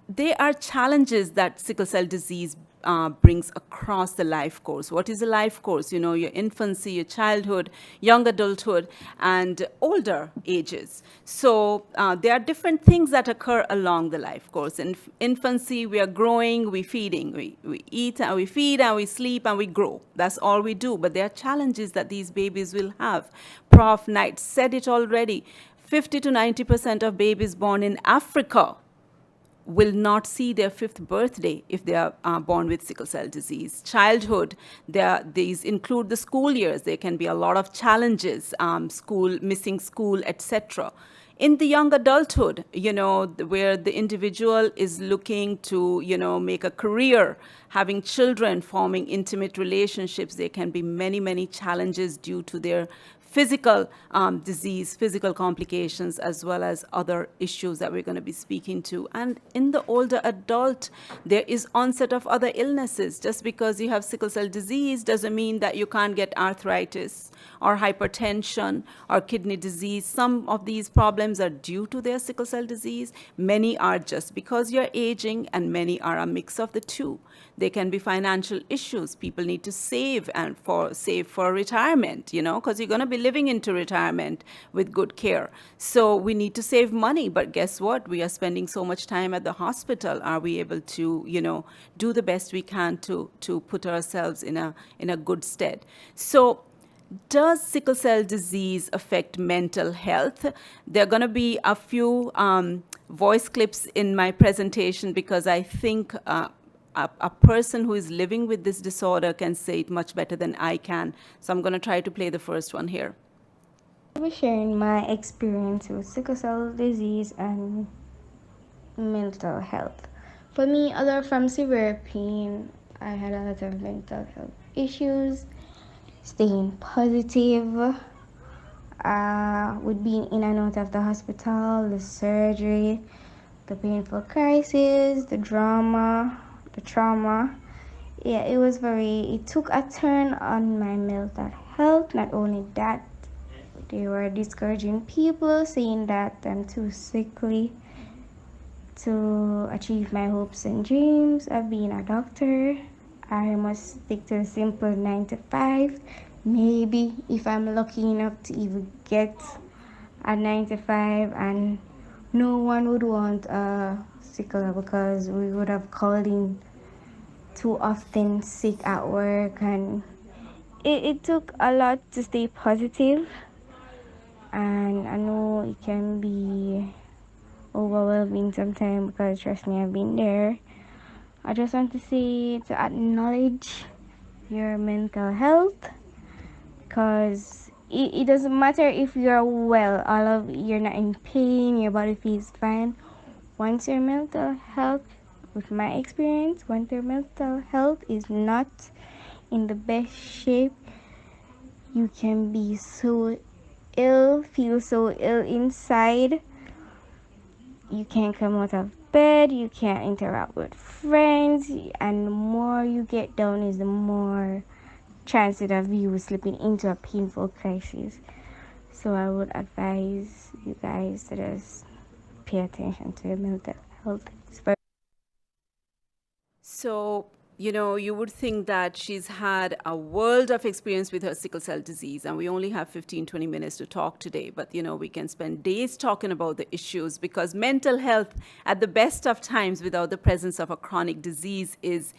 there are challenges that sickle cell disease brings across the life course. What is a life course? You know, your infancy, your childhood, young adulthood, and older ages. So there are different things that occur along the life course. In infancy, we are growing, we're feeding. We eat and we feed and we sleep and we grow. That's all we do. But there are challenges that these babies will have. Prof. Knight said it already. 50 to 90% of babies born in Africa will not see their 5th birthday if they are born with sickle cell disease. Childhood, these include the school years. There can be a lot of challenges, missing school, etc. In the young adulthood, you know, where the individual is looking to, you know, make a career, having children, forming intimate relationships, there can be many, many challenges due to their physical disease, physical complications, as well as other issues that we're going to be speaking to. And in the older adult, there is onset of other illnesses. Just because you have sickle cell disease doesn't mean that you can't get arthritis or hypertension or kidney disease. Some of these problems are due to their sickle cell disease. Many are just because you're aging, and many are a mix of the two. There can be financial issues. People need to save for retirement, you know, because you're going to be living into retirement with good care. So we need to save money. But guess what? We are spending so much time at the hospital. Are we able to, you know, do the best we can to put ourselves in a good stead? So does sickle cell disease affect mental health? There are going to be a few voice clips in my presentation because I think a person who is living with this disorder can say it much better than I can. So I'm going to try to play the first one here. I'll be sharing my experience with sickle cell disease and mental health. For me, other from severe pain, I had a lot of mental health issues, staying positive, with being in and out of the hospital, the surgery, the painful crisis, the drama, the trauma. Yeah, it took a turn on my mental health. Not only that, they were discouraging people, saying that I'm too sickly to achieve my hopes and dreams of being a doctor. I must stick to a simple 9 to 5. Maybe if I'm lucky enough to even get a 9 to 5, and no one would want a sickle because we would have called in too often sick at work, and it took a lot to stay positive, and I know it can be overwhelming sometimes because trust me, I've been there. I just want to say to acknowledge your mental health, because it doesn't matter if you're well, you're not in pain, your body feels fine. Once your mental health, with my experience, once your mental health is not in the best shape, you can be so ill, feel so ill inside. You can't come out of bed, you can't interact with friends, and the more you get down is the more chances of you slipping into a painful crisis. So I would advise you guys to just pay attention to your mental health. So, you would think that she's had a world of experience with her sickle cell disease, and we only have 15, 20 minutes to talk today. But, we can spend days talking about the issues, because mental health at the best of times without the presence of a chronic disease is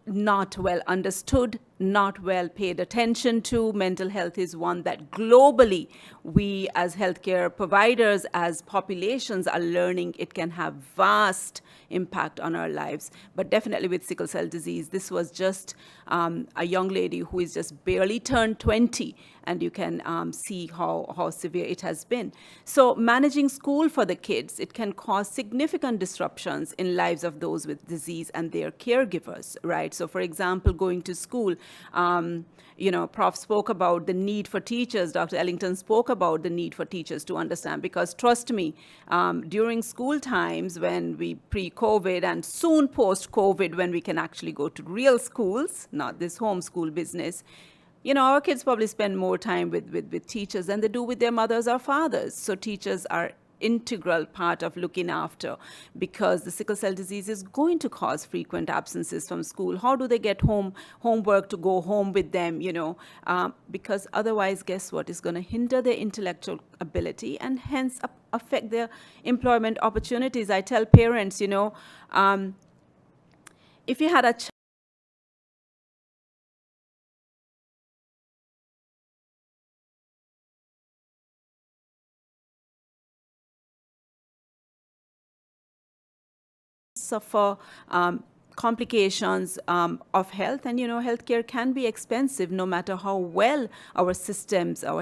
not well understood, not well paid attention to. Mental health is one that globally we as healthcare providers, as populations, are learning it can have vast impact on our lives. But definitely with sickle cell disease, this was just a young lady who is just barely turned 20, and you can see how severe it has been. So managing school for the kids, it can cause significant disruptions in lives of those with disease and their caregivers, right? So for example, going to school, Prof spoke about the need for teachers. Dr. Ellington spoke about the need for teachers to understand, because trust me, during school times, when we pre-COVID and soon post-COVID, when we can actually go to real schools, not this homeschool business, our kids probably spend more time with teachers than they do with their mothers or fathers. So teachers are integral part of looking after, because the sickle cell disease is going to cause frequent absences from school. How do they get homework to go home with them, because otherwise, guess what, is going to hinder their intellectual ability and hence affect their employment opportunities. I tell parents, if you had a suffer complications of health, and healthcare can be expensive, no matter how well our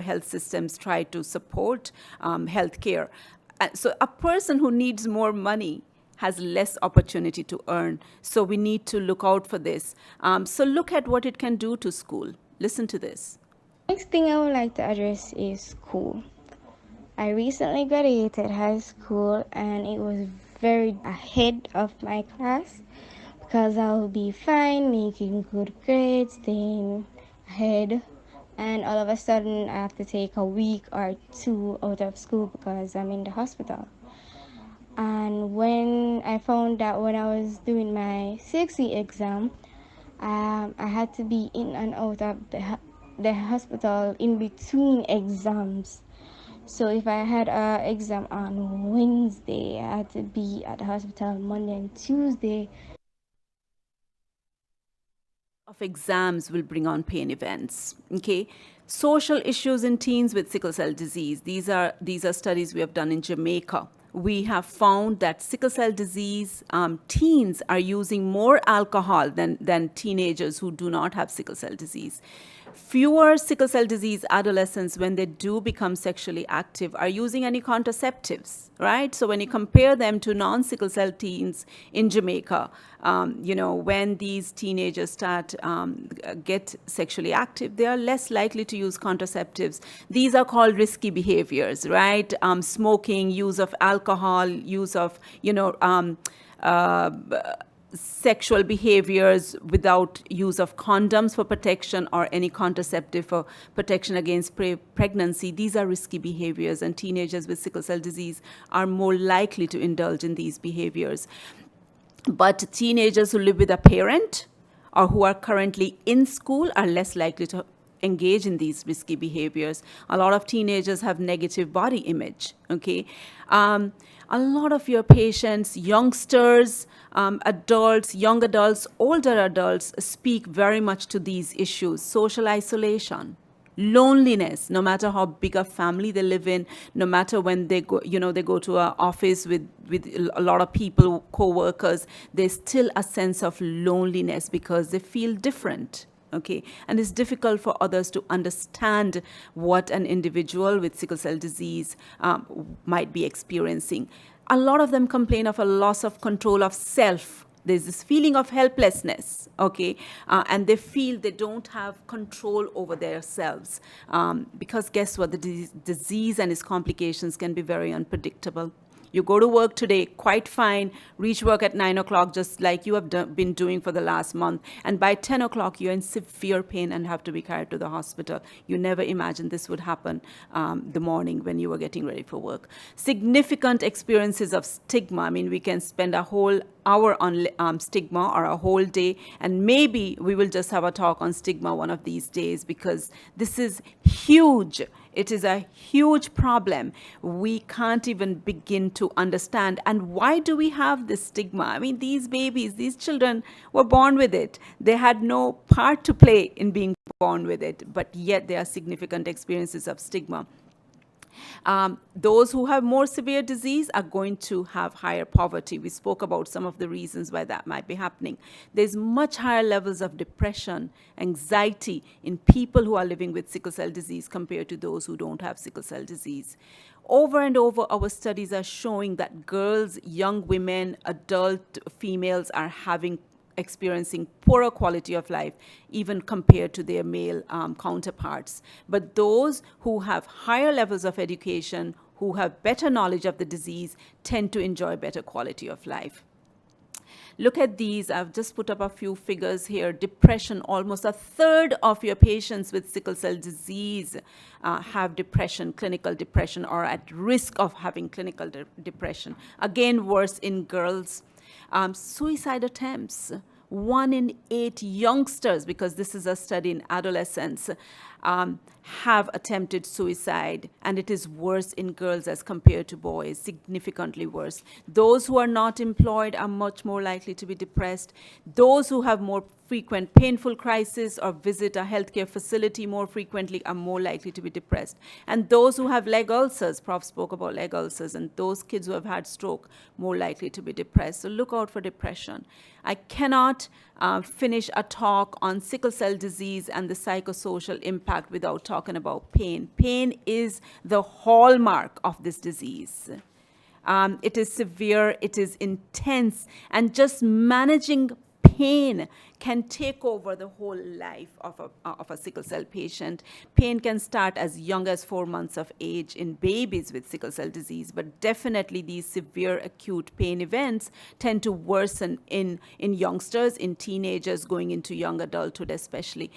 health systems try to support healthcare. So a person who needs more money has less opportunity to earn. So we need to look out for this. So look at what it can do to school. Listen to this. Next thing I would like to address is school. I recently graduated high school, and it was very ahead of my class, because I will be fine, making good grades, staying ahead, and all of a sudden I have to take a week or two out of school because I'm in the hospital. And when I found out when I was doing my 6E exam, I had to be in and out of the hospital in between exams. So if I had an exam on Wednesday, I had to be at the hospital Monday and Tuesday. Of exams will bring on pain events. Okay, social issues in teens with sickle cell disease. These are studies we have done in Jamaica, we have found that sickle cell disease teens are using more alcohol than teenagers who do not have sickle cell disease. Fewer sickle cell disease adolescents, when they do become sexually active, are using any contraceptives, right? So when you compare them to non-sickle cell teens in Jamaica, when these teenagers start get sexually active, they are less likely to use contraceptives. These are called risky behaviors, right? Smoking, use of alcohol, use of, sexual behaviors without use of condoms for protection or any contraceptive for protection against pregnancy. These are risky behaviors, and teenagers with sickle cell disease are more likely to indulge in these behaviors. But teenagers who live with a parent or who are currently in school are less likely to engage in these risky behaviors. A lot of teenagers have negative body image, okay? A lot of your patients, youngsters, adults, young adults, older adults speak very much to these issues. Social isolation, loneliness, no matter how big a family they live in, no matter when they go, they go to an office with a lot of people, co-workers, there's still a sense of loneliness because they feel different. Okay, and it's difficult for others to understand what an individual with sickle cell disease might be experiencing. A lot of them complain of a loss of control of self. There's this feeling of helplessness, okay, and they feel they don't have control over themselves because guess what? The disease and its complications can be very unpredictable. You go to work today, quite fine, reach work at 9 o'clock, just like you have been doing for the last month. And by 10 o'clock, you're in severe pain and have to be carried to the hospital. You never imagined this would happen the morning when you were getting ready for work. Significant experiences of stigma. I mean, we can spend a whole hour on stigma or a whole day, and maybe we will just have a talk on stigma one of these days because this is huge. It is a huge problem. We can't even begin to understand. And why do we have this stigma? I mean, these babies, these children were born with it. They had no part to play in being born with it, but yet there are significant experiences of stigma. Those who have more severe disease are going to have higher poverty. We spoke about some of the reasons why that might be happening. There's much higher levels of depression, anxiety in people who are living with sickle cell disease compared to those who don't have sickle cell disease. Over and over, our studies are showing that girls, young women, adult females are experiencing poorer quality of life, even compared to their male counterparts. But those who have higher levels of education, who have better knowledge of the disease, tend to enjoy better quality of life. Look at these. I've just put up a few figures here. Depression, almost a third of your patients with sickle cell disease have depression, clinical depression, or at risk of having clinical depression. Again, worse in girls. Suicide attempts. 1 in 8 youngsters, because this is a study in adolescents, have attempted suicide, and it is worse in girls as compared to boys, significantly worse. Those who are not employed are much more likely to be depressed. Those who have more frequent painful crises or visit a healthcare facility more frequently are more likely to be depressed. And those who have leg ulcers, Prof spoke about leg ulcers, and those kids who have had stroke, more likely to be depressed. So look out for depression. I cannot finish a talk on sickle cell disease and the psychosocial impact without talking about pain. Pain is the hallmark of this disease. It is severe, it is intense, and just managing pain can take over the whole life of a sickle cell patient. Pain can start as young as 4 months of age in babies with sickle cell disease, but definitely these severe acute pain events tend to worsen in youngsters, in teenagers going into young adulthood especially.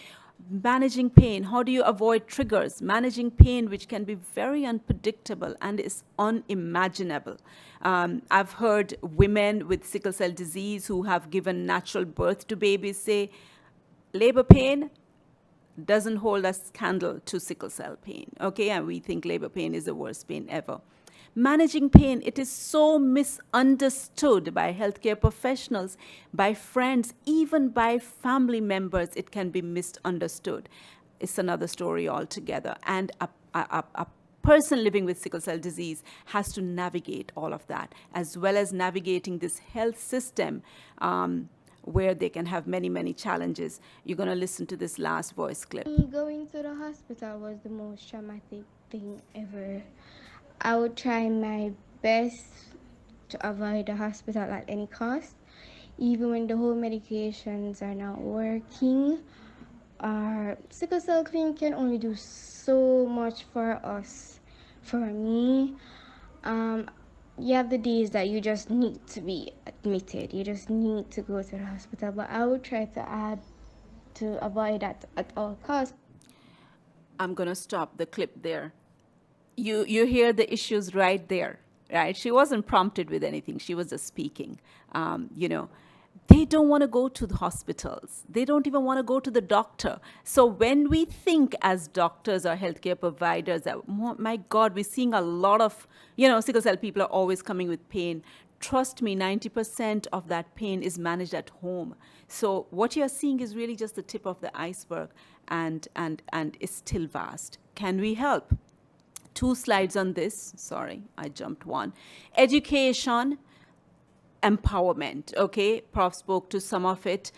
Managing pain, how do you avoid triggers? Managing pain, which can be very unpredictable and is unimaginable. I've heard women with sickle cell disease who have given natural birth to babies say, labor pain doesn't hold a candle to sickle cell pain, okay? And we think labor pain is the worst pain ever. Managing pain, it is so misunderstood by healthcare professionals, by friends, even by family members. It can be misunderstood. It's another story altogether. And a person living with sickle cell disease has to navigate all of that, as well as navigating this health system where they can have many, many challenges. You're going to listen to this last voice clip. Going to the hospital was the most traumatic thing ever. I would try my best to avoid the hospital at any cost, even when the whole medications are not working. Our sickle cell clinic can only do so much for us. For me, you have the days that you just need to be admitted. You just need to go to the hospital. But I would try to avoid that at all costs. I'm going to stop the clip there. You hear the issues right there, right? She wasn't prompted with anything. She was just speaking. They don't want to go to the hospitals. They don't even want to go to the doctor. So when we think as doctors or healthcare providers that, my God, we're seeing a lot of, sickle cell people are always coming with pain. Trust me, 90% of that pain is managed at home. So what you're seeing is really just the tip of the iceberg, and it's still vast. Can we help? 2 slides on this. Sorry, I jumped one. Education, empowerment. Okay, Prof spoke to some of it.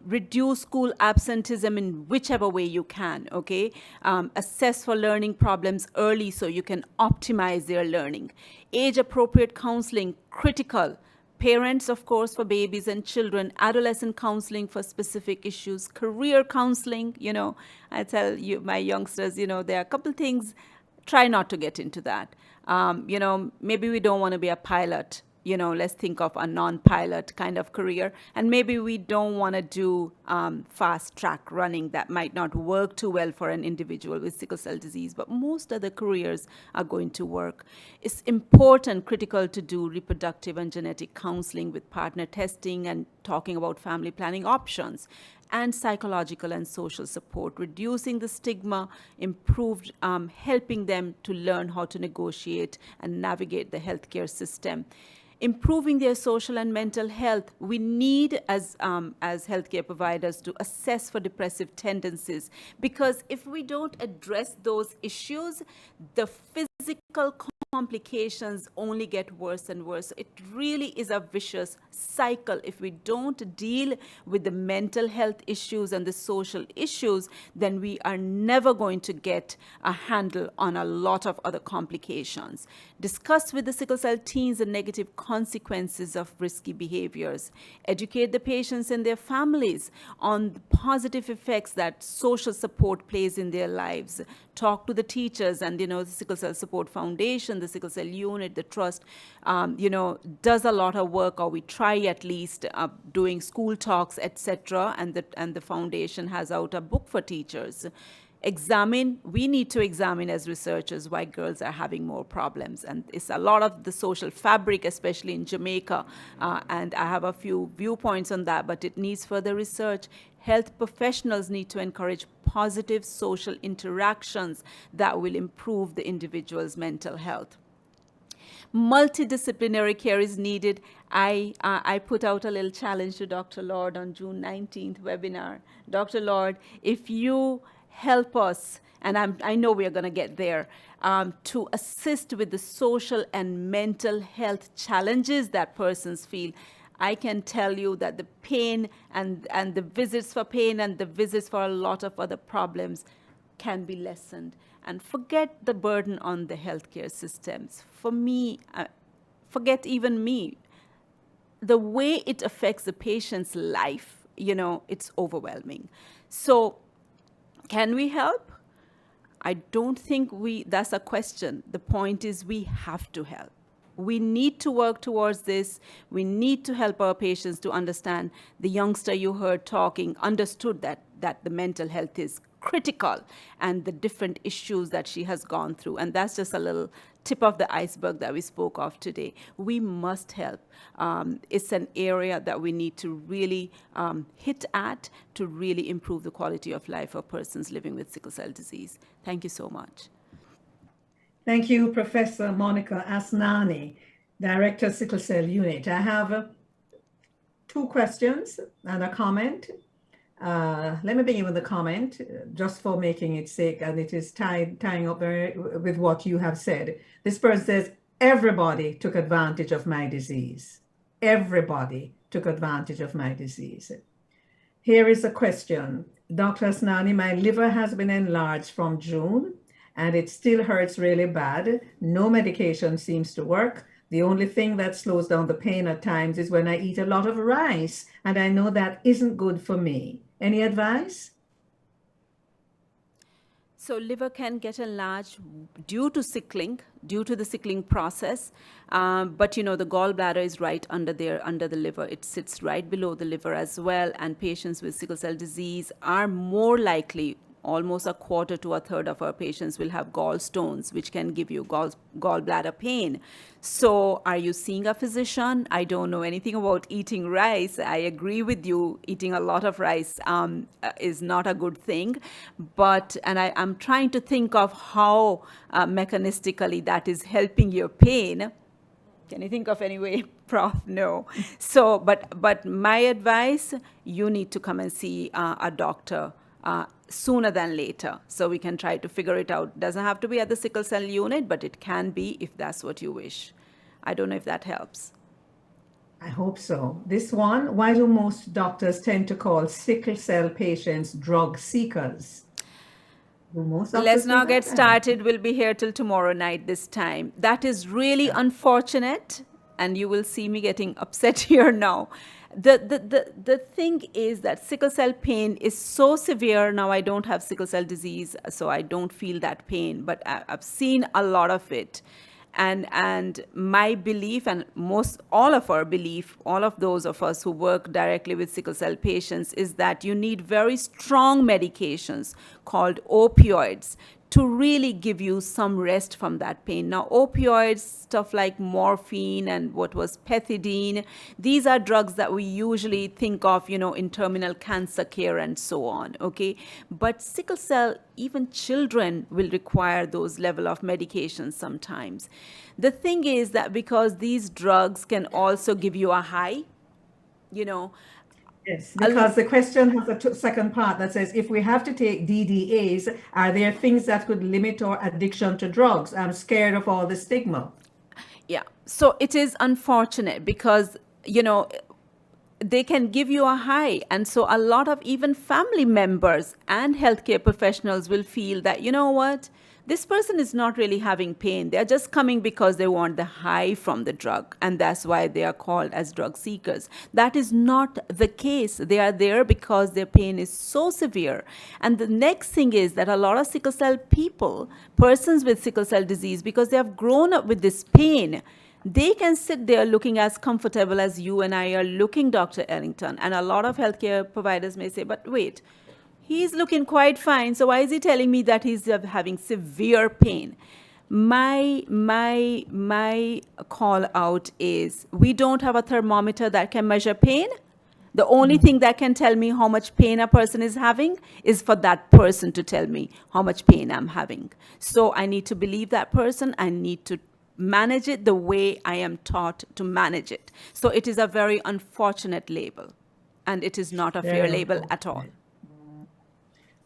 Reduce school absenteeism in whichever way you can. Okay, assess for learning problems early so you can optimize their learning. Age appropriate counseling, critical. Parents, of course, for babies and children, adolescent counseling for specific issues, career counseling. I tell you, my youngsters, there are a couple things. Try not to get into that. Maybe we don't want to be a pilot. Let's think of a non-pilot kind of career. And maybe we don't want to do fast track running. That might not work too well for an individual with sickle cell disease, but most other careers are going to work. It's important, critical to do reproductive and genetic counseling with partner testing and talking about family planning options, and psychological and social support, reducing the stigma, improved, helping them to learn how to negotiate and navigate the healthcare system. Improving their social and mental health. We need, as healthcare providers, to assess for depressive tendencies, because if we don't address those issues, the physical complications only get worse and worse. It really is a vicious cycle. If we don't deal with the mental health issues and the social issues, then we are never going to get a handle on a lot of other complications. Discuss with the sickle cell teens the negative consequences of risky behaviors. Educate the patients and their families on the positive effects that social support plays in their lives. Talk to the teachers and, the Sickle Cell Support Foundation, the Sickle Cell Unit, the Trust, does a lot of work, or we try at least doing school talks, etc. And the foundation has out a book for teachers. We need to examine as researchers why girls are having more problems. And it's a lot of the social fabric, especially in Jamaica. And I have a few viewpoints on that, but it needs further research. Health professionals need to encourage positive social interactions that will improve the individual's mental health. Multidisciplinary care is needed. I put out a little challenge to Dr. Lord on June 19th webinar. Dr. Lord, if you help us, and I know we're going to get there, to assist with the social and mental health challenges that persons feel, I can tell you that the pain and the visits for pain and the visits for a lot of other problems can be lessened. And forget the burden on the healthcare systems. For me, forget even me. The way it affects the patient's life, it's overwhelming. So can we help? I don't think that's a question. The point is we have to help. We need to work towards this. We need to help our patients to understand. The youngster you heard talking understood that the mental health is critical and the different issues that she has gone through. And that's just a little tip of the iceberg that we spoke of today. We must help. It's an area that we need to really hit at to really improve the quality of life of persons living with sickle cell disease. Thank you so much. Thank you, Professor Monica Asnani, Director, Sickle Cell Unit. I have 2 questions and a comment. Let me begin with a comment, just for making it sick, and it is tying up very with what you have said. This person says, everybody took advantage of my disease. Everybody took advantage of my disease. Here is a question. Dr. Asnani, my liver has been enlarged from June and it still hurts really bad. No medication seems to work. The only thing that slows down the pain at times is when I eat a lot of rice, and I know that isn't good for me. Any advice? So liver can get enlarged due to sickling, due to the sickling process. But you know, the gallbladder is right under there, under the liver. It sits right below the liver as well. And patients with sickle cell disease are more likely, almost a quarter to a third of our patients will have gallstones, which can give you gallbladder pain. So are you seeing a physician? I don't know anything about eating rice. I agree with you. Eating a lot of rice is not a good thing. But, and I'm trying to think of how mechanistically that is helping your pain. Can you think of any way, Prof? No. So, but my advice, you need to come and see a doctor sooner than later, so we can try to figure it out. Doesn't have to be at the sickle cell unit, but it can be if that's what you wish. I don't know if that helps. I hope so. This one, why do most doctors tend to call sickle cell patients drug seekers? Let's now get started. We'll be here till tomorrow night this time. That is really unfortunate, and you will see me getting upset here now. The thing is that sickle cell pain is so severe. Now I don't have sickle cell disease, so I don't feel that pain, but I've seen a lot of it. And my belief, and all of our belief, all of those of us who work directly with sickle cell patients, is that you need very strong medications called opioids to really give you some rest from that pain. Now, opioids, stuff like morphine and what was pethidine, these are drugs that we usually think of, you know, in terminal cancer care and so on, okay? But sickle cell, even children will require those level of medications sometimes. The thing is that because these drugs can also give you a high, you know, yes, because the question has a second part that says, if we have to take DDAs, are there things that could limit our addiction to drugs? I'm scared of all the stigma. Yeah, so it is unfortunate because, you know, they can give you a high. And so a lot of even family members and healthcare professionals will feel that, you know what, this person is not really having pain. They're just coming because they want the high from the drug. And that's why they are called as drug seekers. That is not the case. They are there because their pain is so severe. And the next thing is that a lot of sickle cell people, persons with sickle cell disease, because they have grown up with this pain, they can sit there looking as comfortable as you and I are looking, Dr. Ellington. And a lot of healthcare providers may say, but wait, he's looking quite fine, so why is he telling me that he's having severe pain? My call out is, we don't have a thermometer that can measure pain. The only thing that can tell me how much pain a person is having is for that person to tell me how much pain I'm having. So I need to believe that person. I need to manage it the way I am taught to manage it. So it is a very unfortunate label, and it is not a fair label at all.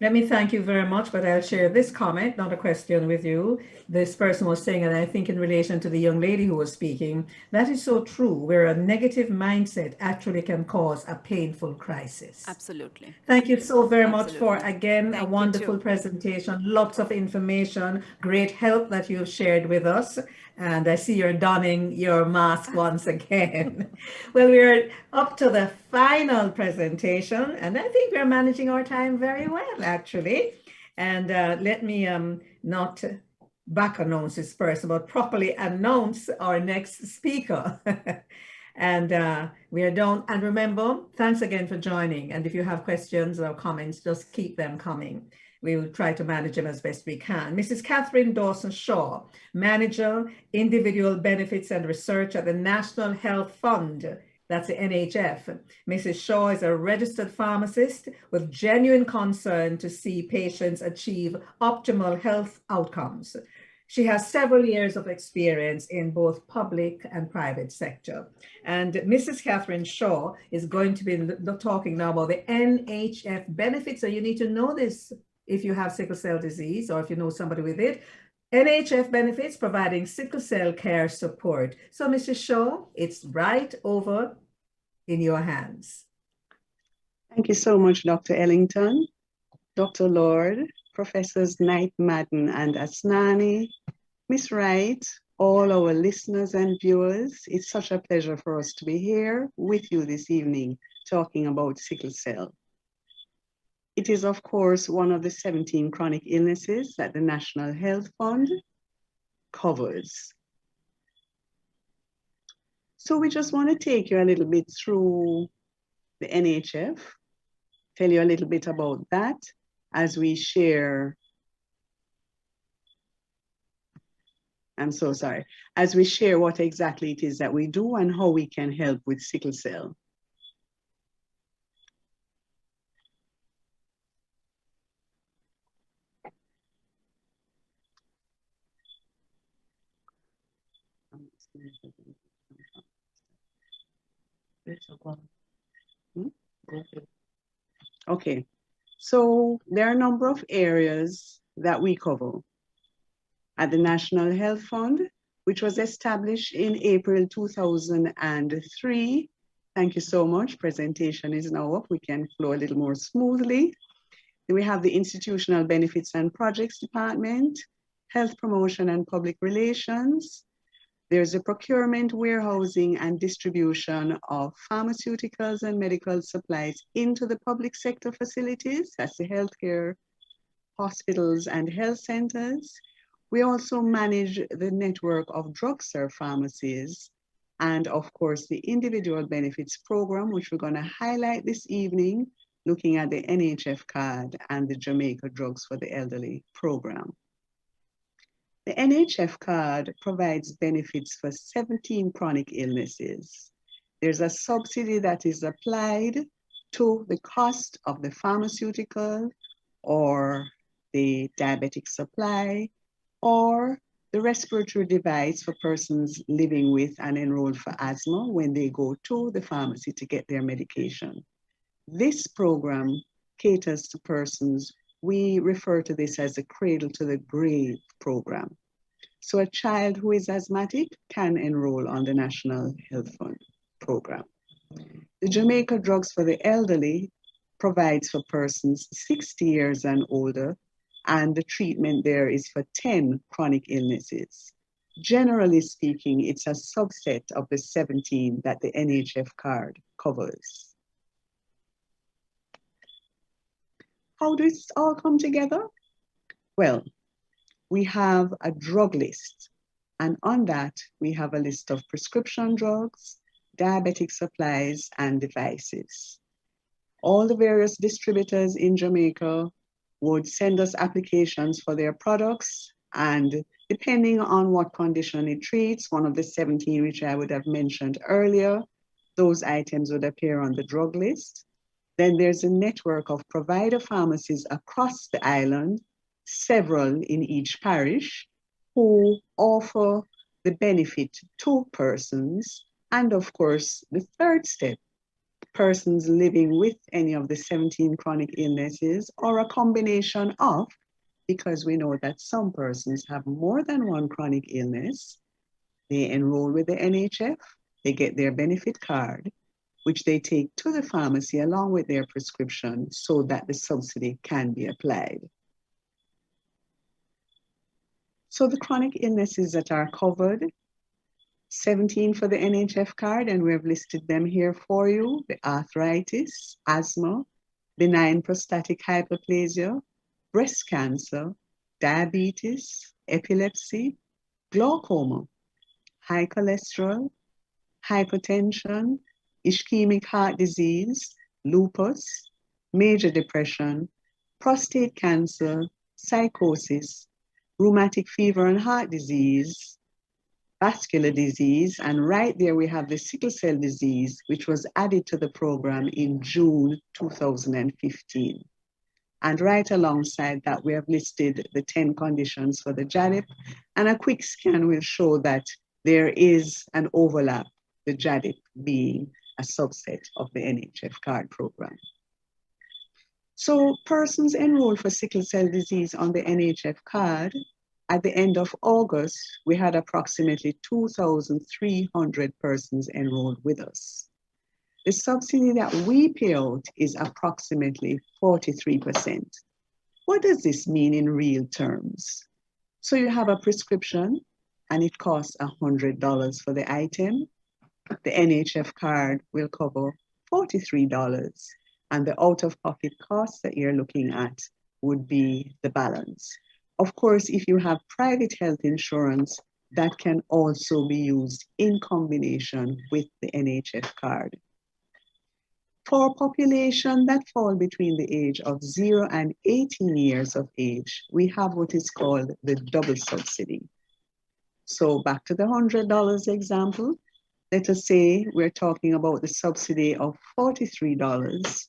Let me thank you very much, but I'll share this comment, not a question, with you. This person was saying, and I think in relation to the young lady who was speaking, that is so true, where a negative mindset actually can cause a painful crisis. Absolutely. Thank you so very much for, again, Thank a wonderful presentation, lots of information, great help that you've shared with us. And I see you're donning your mask once again. Well, we're up to the final presentation, and I think we're managing our time very well, actually. And let me not back announce this person, but properly announce our next speaker. And we are done. And remember, thanks again for joining. And if you have questions or comments, just keep them coming. We will try to manage them as best we can. Mrs. Catherine Dawson Shaw, Manager, Individual Benefits and Research at the National Health Fund, that's the NHF. Mrs. Shaw is a registered pharmacist with genuine concern to see patients achieve optimal health outcomes. She has several years of experience in both public and private sector. And Mrs. Catherine Shaw is going to be talking now about the NHF benefits. So you need to know this if you have sickle cell disease or if you know somebody with it. NHF benefits providing sickle cell care support. So Mrs. Shaw, it's right over in your hands. Thank you so much, Dr. Ellington, Dr. Lord, Professors Knight, Madden, and Asnani, Miss Wright, all our listeners and viewers. It's such a pleasure for us to be here with you this evening talking about sickle cell. It is, of course, one of the 17 chronic illnesses that the National Health Fund covers. So we just want to take you a little bit through the NHF, tell you a little bit about that as we share, as we share what exactly it is that we do and how we can help with sickle cell. Okay, so there are a number of areas that we cover at the National Health Fund, which was established in April 2003. Thank you so much. Presentation is now up. We can flow a little more smoothly. We have the Institutional Benefits and Projects Department, Health Promotion and Public Relations. There's a procurement, warehousing, and distribution of pharmaceuticals and medical supplies into the public sector facilities. That's the healthcare, hospitals, and health centers. We also manage the network of drugstore pharmacies and, of course, the individual benefits program, which we're going to highlight this evening, looking at the NHF card and the Jamaica Drugs for the Elderly program. The NHF card provides benefits for 17 chronic illnesses. There's a subsidy that is applied to the cost of the pharmaceutical or the diabetic supply or the respiratory device for persons living with and enrolled for asthma when they go to the pharmacy to get their medication. This program caters to persons. We refer to this as the cradle to the grave program. So a child who is asthmatic can enroll on the National Health Fund program. The Jamaica Drugs for the Elderly provides for persons 60 years and older, and the treatment there is for 10 chronic illnesses. Generally speaking, it's a subset of the 17 that the NHF card covers. How does this all come together? Well, we have a drug list, and on that, we have a list of prescription drugs, diabetic supplies, and devices. All the various distributors in Jamaica would send us applications for their products, and depending on what condition it treats, one of the 17 which I would have mentioned earlier, those items would appear on the drug list. Then there's a network of provider pharmacies across the island, several in each parish, who offer the benefit to persons. And of course, the third step, persons living with any of the 17 chronic illnesses or a combination of, because we know that some persons have more than one chronic illness, they enroll with the NHF, they get their benefit card, which they take to the pharmacy along with their prescription so that the subsidy can be applied. So the chronic illnesses that are covered, 17 for the NHF card, and we have listed them here for you: the arthritis, asthma, benign prostatic hyperplasia, breast cancer, diabetes, epilepsy, glaucoma, high cholesterol, hypertension, ischemic heart disease, lupus, major depression, prostate cancer, psychosis, rheumatic fever and heart disease, vascular disease, and right there we have the sickle cell disease, which was added to the program in June 2015. And right alongside that, we have listed the 10 conditions for the JADIP, and a quick scan will show that there is an overlap, the JADIP being a subset of the NHF card program. So persons enrolled for sickle cell disease on the NHF card, at the end of August, we had approximately 2,300 persons enrolled with us. The subsidy that we pay out is approximately 43%. What does this mean in real terms? So you have a prescription and it costs $100 for the item. The NHF card will cover $43, and the out-of-pocket costs that you're looking at would be the balance. Of course, if you have private health insurance, that can also be used in combination with the NHF card. For population that fall between the age of 0 and 18 years of age, we have what is called the double subsidy. So back to the $100 example, let us say we're talking about the subsidy of $43.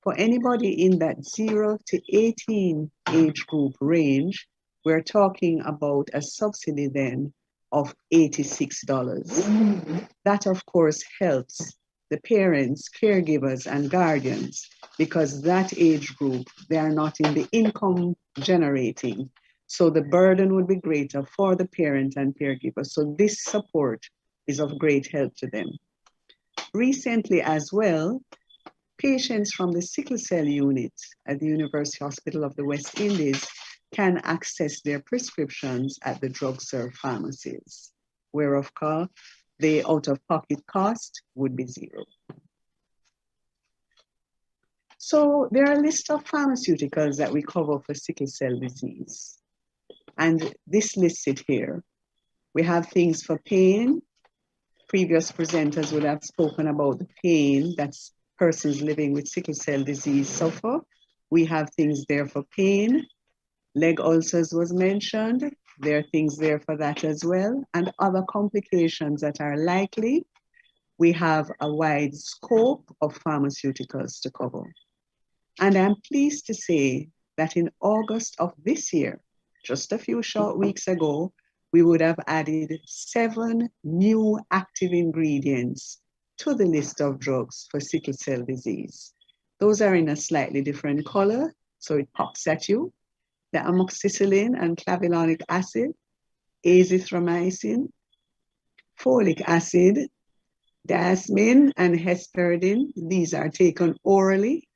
For anybody in that 0 to 18 age group range, we're talking about a subsidy then of $86. That of course helps the parents, caregivers, and guardians, because that age group, they are not in the income generating. So the burden would be greater for the parent and caregiver. So this support is of great help to them. Recently as well, patients from the sickle cell unit at the University Hospital of the West Indies can access their prescriptions at the drug-serve pharmacies, where of course, the out-of-pocket cost would be $0. So there are a list of pharmaceuticals that we cover for sickle cell disease. And this listed here, we have things for pain. Previous presenters would have spoken about the pain that persons living with sickle cell disease suffer. We have things there for pain. Leg ulcers was mentioned. There are things there for that as well. And other complications that are likely. We have a wide scope of pharmaceuticals to cover. And I'm pleased to say that in August of this year, just a few short weeks ago, we would have added 7 new active ingredients to the list of drugs for sickle cell disease. Those are in a slightly different color, so it pops at you. The amoxicillin and clavulanic acid, azithromycin, folic acid, diasmin, and hesperidin. These are taken orally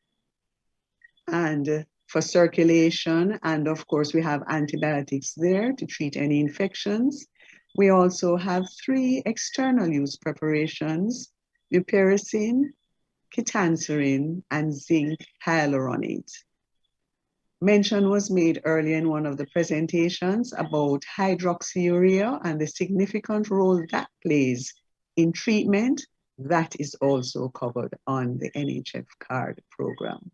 and for circulation. And of course, we have antibiotics there to treat any infections. We also have 3 external use preparations, mupirocin, ketanserin, and zinc hyaluronate. Mention was made earlier in one of the presentations about hydroxyurea and the significant role that plays in treatment. That is also covered on the NHF card program.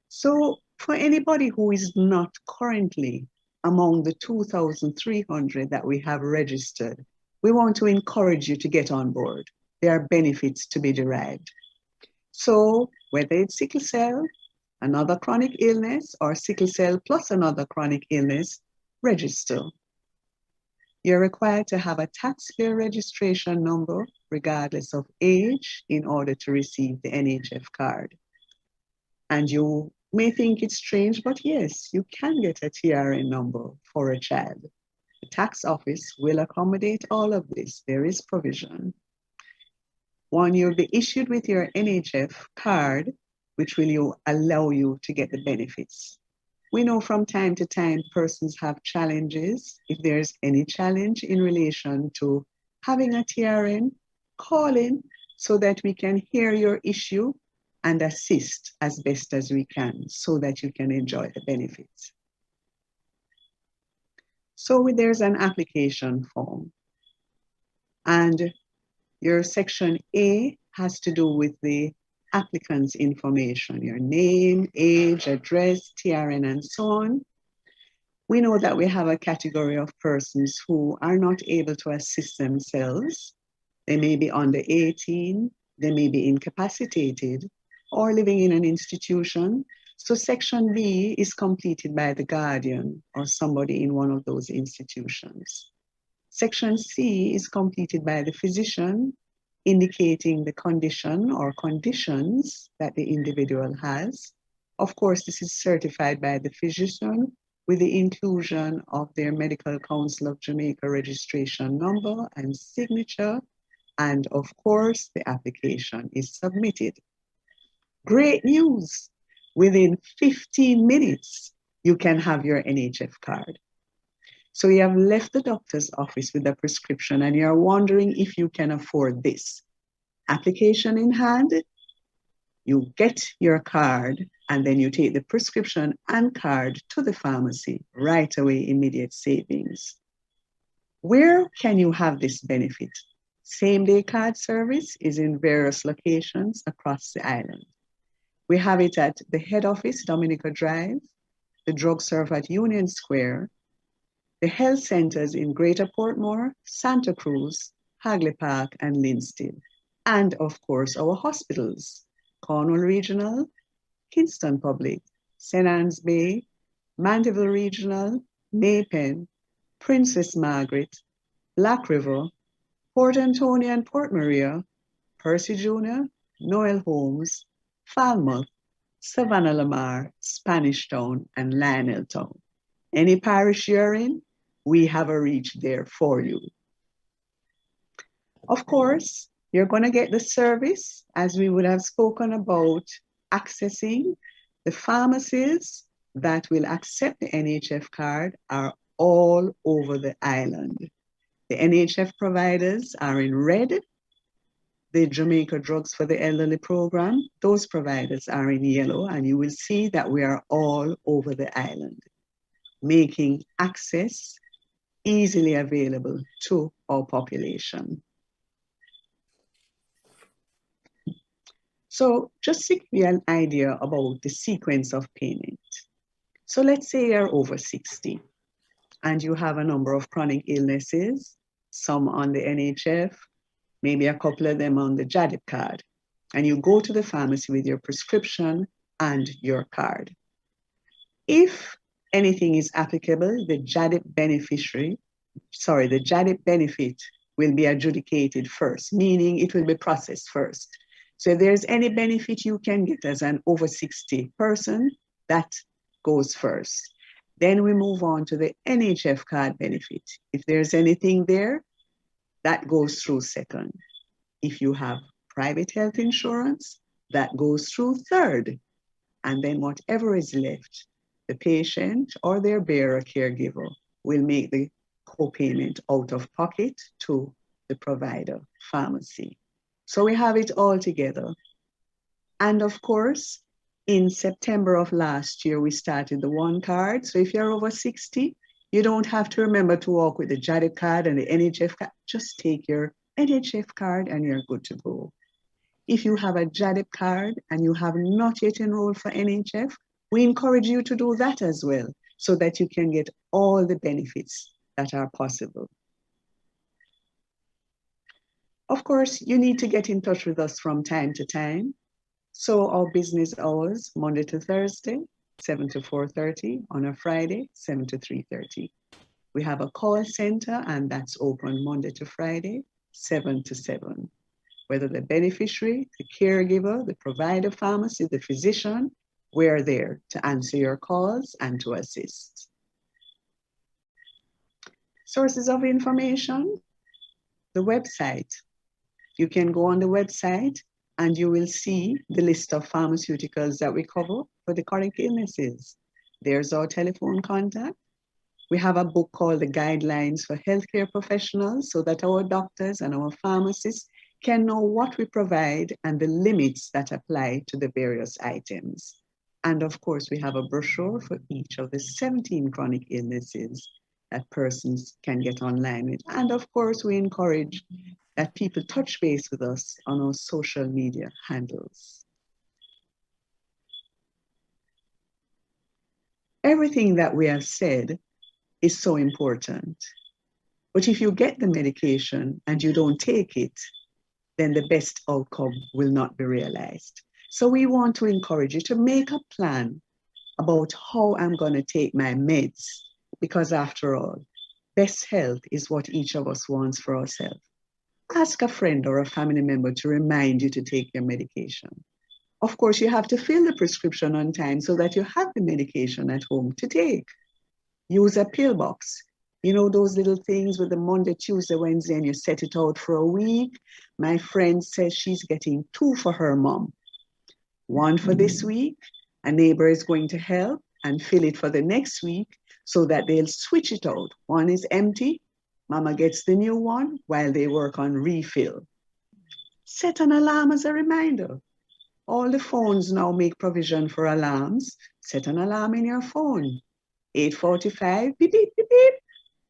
So for anybody who is not currently among the 2,300 that we have registered, we want to encourage you to get on board. There are benefits to be derived. So whether it's sickle cell, another chronic illness, or sickle cell plus another chronic illness, register. You're required to have a taxpayer registration number, regardless of age, in order to receive the NHF card. And you may think it's strange, but yes, you can get a TRN number for a child. The tax office will accommodate all of this. There is provision. One, you'll be issued with your NHF card, which will allow you to get the benefits. We know from time to time persons have challenges. If there's any challenge in relation to having a TRN, call in so that we can hear your issue and assist as best as we can so that you can enjoy the benefits. So there's an application form. And your section A has to do with the applicant's information, your name, age, address, TRN, and so on. We know that we have a category of persons who are not able to assist themselves. They may be under 18, they may be incapacitated, or living in an institution. So Section B is completed by the guardian or somebody in one of those institutions. Section C is completed by the physician, indicating the condition or conditions that the individual has. Of course, this is certified by the physician with the inclusion of their Medical Council of Jamaica registration number and signature. And of course, the application is submitted. Great news! Within 15 minutes, you can have your NHF card. So you have left the doctor's office with a prescription and you're wondering if you can afford this. Application in hand, you get your card, and then you take the prescription and card to the pharmacy right away, immediate savings. Where can you have this benefit? Same-day card service is in various locations across the island. We have it at the head office, Dominica Drive, the drug serve at Union Square, the health centers in Greater Portmore, Santa Cruz, Hagley Park, and Linstead, and of course our hospitals, Cornwall Regional, Kingston Public, St. Anne's Bay, Mandeville Regional, Maypen, Princess Margaret, Black River, Port Antonio and Port Maria, Percy Jr., Noel Holmes, Falmouth, Savannah Lamar, Spanish Town, and Lionel Town. Any parish you're in, we have a reach there for you. Of course, you're going to get the service as we would have spoken about accessing the pharmacies that will accept the NHF card are all over the island. The NHF providers are in red. The Jamaica Drugs for the Elderly program, those providers are in yellow, and you will see that we are all over the island, making access easily available to our population. So just to give you an idea about the sequence of payment. So let's say you're over 60 and you have a number of chronic illnesses, some on the NHF, maybe a couple of them on the JADIP card, and you go to the pharmacy with your prescription and your card. If anything is applicable, the JADIP benefit will be adjudicated first, meaning it will be processed first. So if there's any benefit you can get as an over 60 person, that goes first. Then we move on to the NHF card benefit. If there's anything there, that goes through second. If you have private health insurance, that goes through third. And then whatever is left, the patient or their bearer caregiver will make the co-payment out of pocket to the provider pharmacy. So we have it all together. And of course, in September of last year, we started the one card. So if you're over 60, you don't have to remember to walk with the JADIP card and the NHF card. Just take your NHF card and you're good to go. If you have a JADIP card and you have not yet enrolled for NHF, we encourage you to do that as well, so that you can get all the benefits that are possible. Of course, you need to get in touch with us from time to time. So our business hours, Monday to Thursday, 7 to 4:30, on a Friday, 7 to 3:30. We have a call center, and that's open Monday to Friday, 7 to 7. Whether the beneficiary, the caregiver, the provider pharmacy, the physician, we're there to answer your calls and to assist. Sources of information, the website. You can go on the website and you will see the list of pharmaceuticals that we cover for the chronic illnesses. There's our telephone contact. We have a book called The Guidelines for Healthcare Professionals, so that our doctors and our pharmacists can know what we provide and the limits that apply to the various items. And of course, we have a brochure for each of the 17 chronic illnesses that persons can get online with. And of course, we encourage that people touch base with us on our social media handles. Everything that we have said is so important. But if you get the medication and you don't take it, then the best outcome will not be realized. So we want to encourage you to make a plan about how I'm going to take my meds, because after all, best health is what each of us wants for ourselves. Ask a friend or a family member to remind you to take your medication. Of course, you have to fill the prescription on time so that you have the medication at home to take. Use a pill box. You know those little things with the Monday, Tuesday, Wednesday, and you set it out for a week? My friend says she's getting 2 for her mom. 1 for this week, a neighbor is going to help and fill it for the next week so that they'll switch it out. 1 is empty, mama gets the new one while they work on refill. Set an alarm as a reminder. All the phones now make provision for alarms. Set an alarm in your phone. 8:45, beep, beep, beep, beep.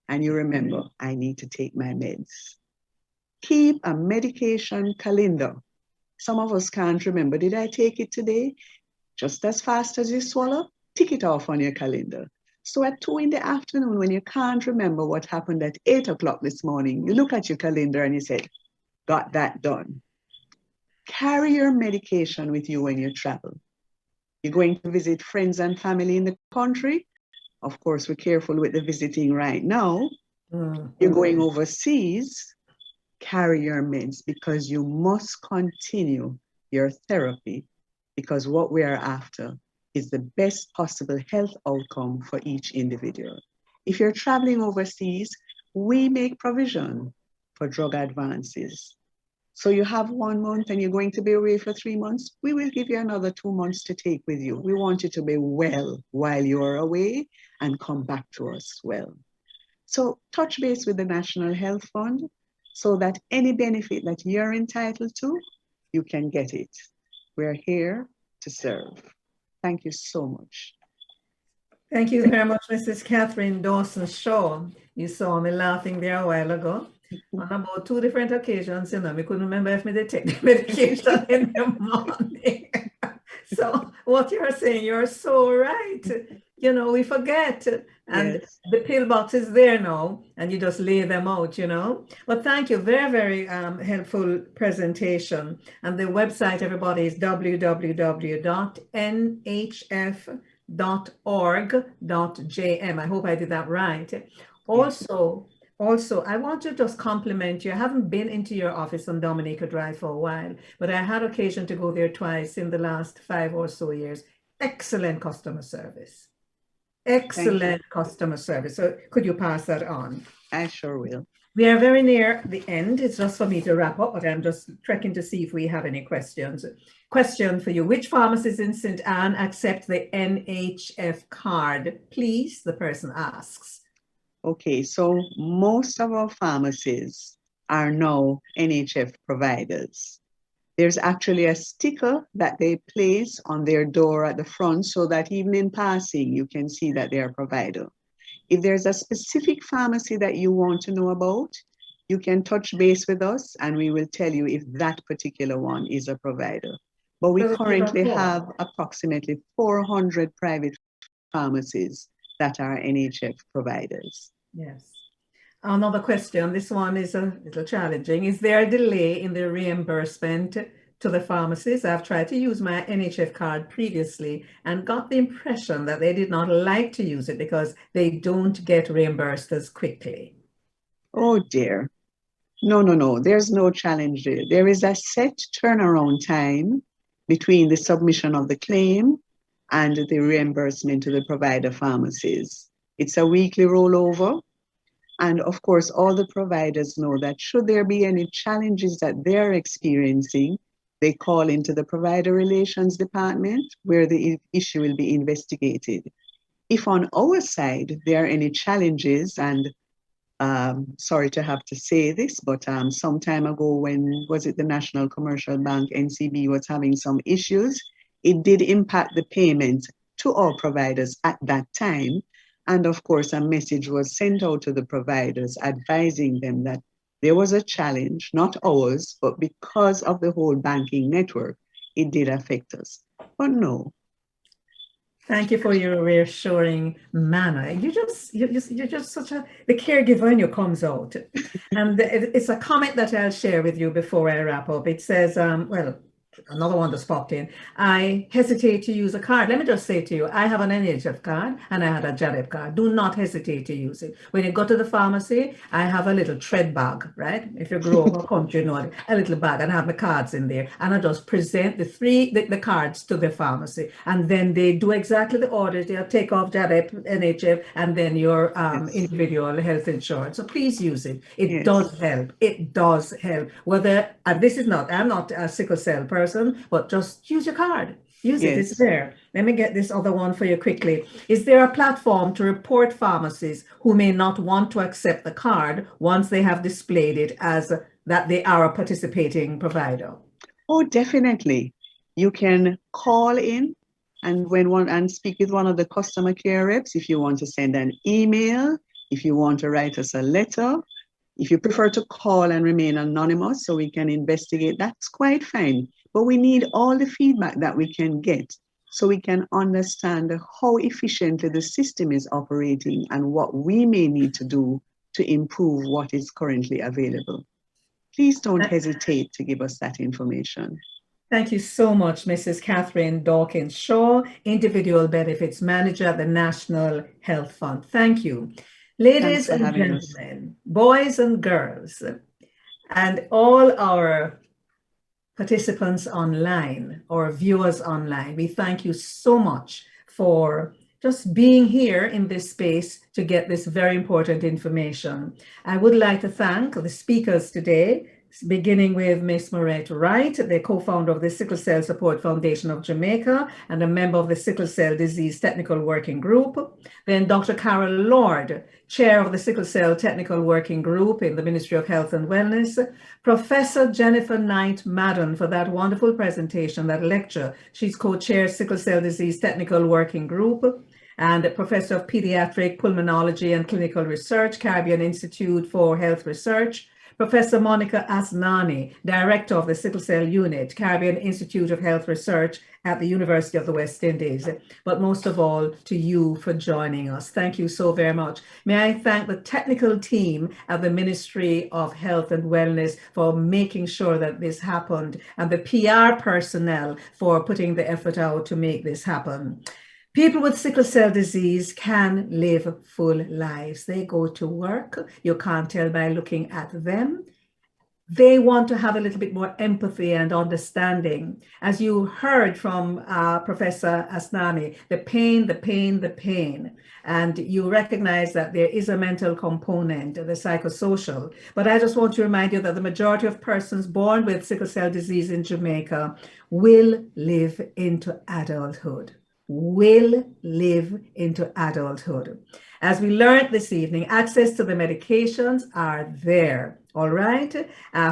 And you remember, I need to take my meds. Keep a medication calendar. Some of us can't remember, did I take it today? Just as fast as you swallow, tick it off on your calendar. So at 2 in the afternoon, when you can't remember what happened at 8 o'clock this morning, you look at your calendar and you say, got that done. Carry your medication with you when you travel. You're going to visit friends and family in the country. Of course, we're careful with the visiting right now. You're going overseas. Carry your meds because you must continue your therapy, because what we are after is the best possible health outcome for each individual. If you're traveling overseas, we make provision for drug advances. So you have 1 month and you're going to be away for 3 months, we will give you another 2 months to take with you. We want you to be well while you're away and come back to us well. So touch base with the National Health Fund so that any benefit that you're entitled to, you can get it. We're here to serve. Thank you so much. Thank you very much, Mrs. Catherine Dawson-Shaw. You saw me laughing there a while ago. On about 2 different occasions, you know, we couldn't remember if we did take the medication in the morning. So what you're saying, you're so right. You know, we forget. And Yes. the pill box is there now, and you just lay them out, you know. But thank you, very, very helpful presentation. And the website, everybody, is www.nhf.org.jm. I hope I did that right. Also, I want to just compliment you. I haven't been into your office on Dominica Drive for a while, but I had occasion to go there twice in the last 5 or so years. Excellent customer service. Excellent customer service. So could you pass that on? I sure will. We are very near the end. It's just for me to wrap up, but I'm just checking to see if we have any questions. Question for you. Which pharmacies in St. Anne accept the NHF card? Please, the person asks. Okay, so most of our pharmacies are now NHF providers. There's actually a sticker that they place on their door at the front so that even in passing, you can see that they're a provider. If there's a specific pharmacy that you want to know about, you can touch base with us and we will tell you if that particular one is a provider. But we currently have approximately 400 private pharmacies that are NHF providers. Yes. Another question, this one is a little challenging. Is there a delay in the reimbursement to the pharmacies? I've tried to use my NHF card previously and got the impression that they did not like to use it because they don't get reimbursed as quickly. Oh dear. No. There's no challenge there. There is a set turnaround time between the submission of the claim and the reimbursement to the provider pharmacies. It's a weekly rollover. And of course, all the providers know that should there be any challenges that they're experiencing, they call into the provider relations department where the issue will be investigated. If on our side, there are any challenges, and sorry to have to say this, but some time ago when, was it the National Commercial Bank, NCB, was having some issues, it did impact the payment to our providers at that time. And of course, a message was sent out to the providers advising them that there was a challenge, not ours, but because of the whole banking network, it did affect us. But no. Thank you for your reassuring manner. You're just such the caregiver in you comes out. And it's a comment that I'll share with you before I wrap up. It says, well, another one that's popped in. I hesitate to use a card. Let me just say to you, I have an NHF card and I had a JADEP card. Do not hesitate to use it. When you go to the pharmacy, I have a little tread bag, right? If you grow up a country, you know it, a little bag, and I have my cards in there. And I just present the cards to the pharmacy. And then they do exactly the orders. They'll take off JADEP, NHF, and then your individual health insurance. So please use it. It does help. It does help. Whether, and this is not, I'm not a sickle cell person, but just use your card. Use it, it's there. Let me get this other one for you quickly. Is there a platform to report pharmacies who may not want to accept the card once they have displayed it as that they are a participating provider? Oh, definitely. You can call in and speak with one of the customer care reps if you want to send an email, if you want to write us a letter. If you prefer to call and remain anonymous so we can investigate, that's quite fine. But we need all the feedback that we can get so we can understand how efficiently the system is operating and what we may need to do to improve what is currently available. Please don't hesitate to give us that information. Thank you so much, Mrs. Catherine Dawkins Shaw, Individual Benefits Manager at the National Health Fund. Thank you. Ladies and gentlemen, boys and girls, and all our participants online or viewers online, we thank you so much for just being here in this space to get this very important information. I would like to thank the speakers today, beginning with Ms. Maurette Wright, the co-founder of the Sickle Cell Support Foundation of Jamaica and a member of the Sickle Cell Disease Technical Working Group. Then Dr. Carol Lord, chair of the Sickle Cell Technical Working Group in the Ministry of Health and Wellness. Professor Jennifer Knight Madden for that wonderful presentation, that lecture. She's co-chair Sickle Cell Disease Technical Working Group and Professor of Pediatric Pulmonology and Clinical Research, Caribbean Institute for Health Research. Professor Monica Asnani, Director of the Sickle Cell Unit, Caribbean Institute of Health Research at the University of the West Indies. But most of all, to you for joining us. Thank you so very much. May I thank the technical team at the Ministry of Health and Wellness for making sure that this happened, and the PR personnel for putting the effort out to make this happen. People with sickle cell disease can live full lives. They go to work. You can't tell by looking at them. They want to have a little bit more empathy and understanding. As you heard from Professor Asnani, the pain. And you recognize that there is a mental component, the psychosocial. But I just want to remind you that the majority of persons born with sickle cell disease in Jamaica will live into adulthood. As we learned this evening, access to the medications are there, all right?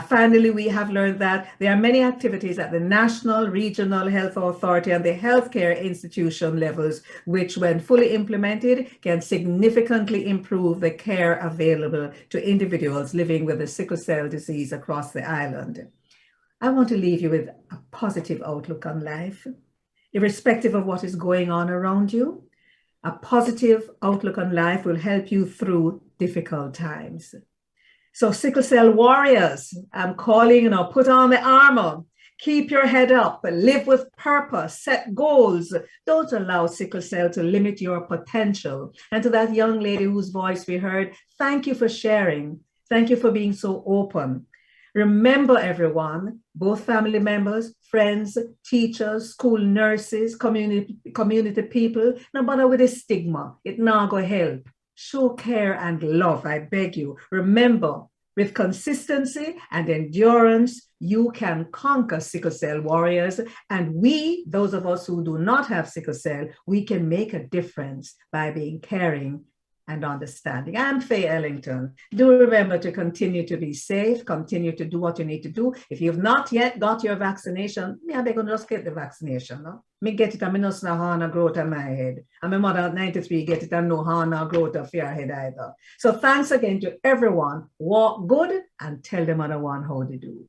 Finally, we have learned that there are many activities at the national, regional health authority and the healthcare institution levels, which when fully implemented can significantly improve the care available to individuals living with the sickle cell disease across the island. I want to leave you with a positive outlook on life. Irrespective of what is going on around you, a positive outlook on life will help you through difficult times. So sickle cell warriors, I'm calling, put on the armor, keep your head up, live with purpose, set goals. Don't allow sickle cell to limit your potential. And to that young lady whose voice we heard, thank you for sharing. Thank you for being so open. Remember, everyone, both family members, friends, teachers, school nurses, community people, no matter with a stigma, it now go help. Show care and love, I beg you. Remember, with consistency and endurance, you can conquer sickle cell warriors. And we, those of us who do not have sickle cell, we can make a difference by being caring and understanding. I'm Faye Ellington. Do remember to continue to be safe, continue to do what you need to do. If you've not yet got your vaccination, I beg you just get the vaccination. No? Me get it, I mean, no harm growth on my head. And my mother at 93 get it and no harm growth of your head either. So thanks again to everyone. Walk good and tell them other one how to do.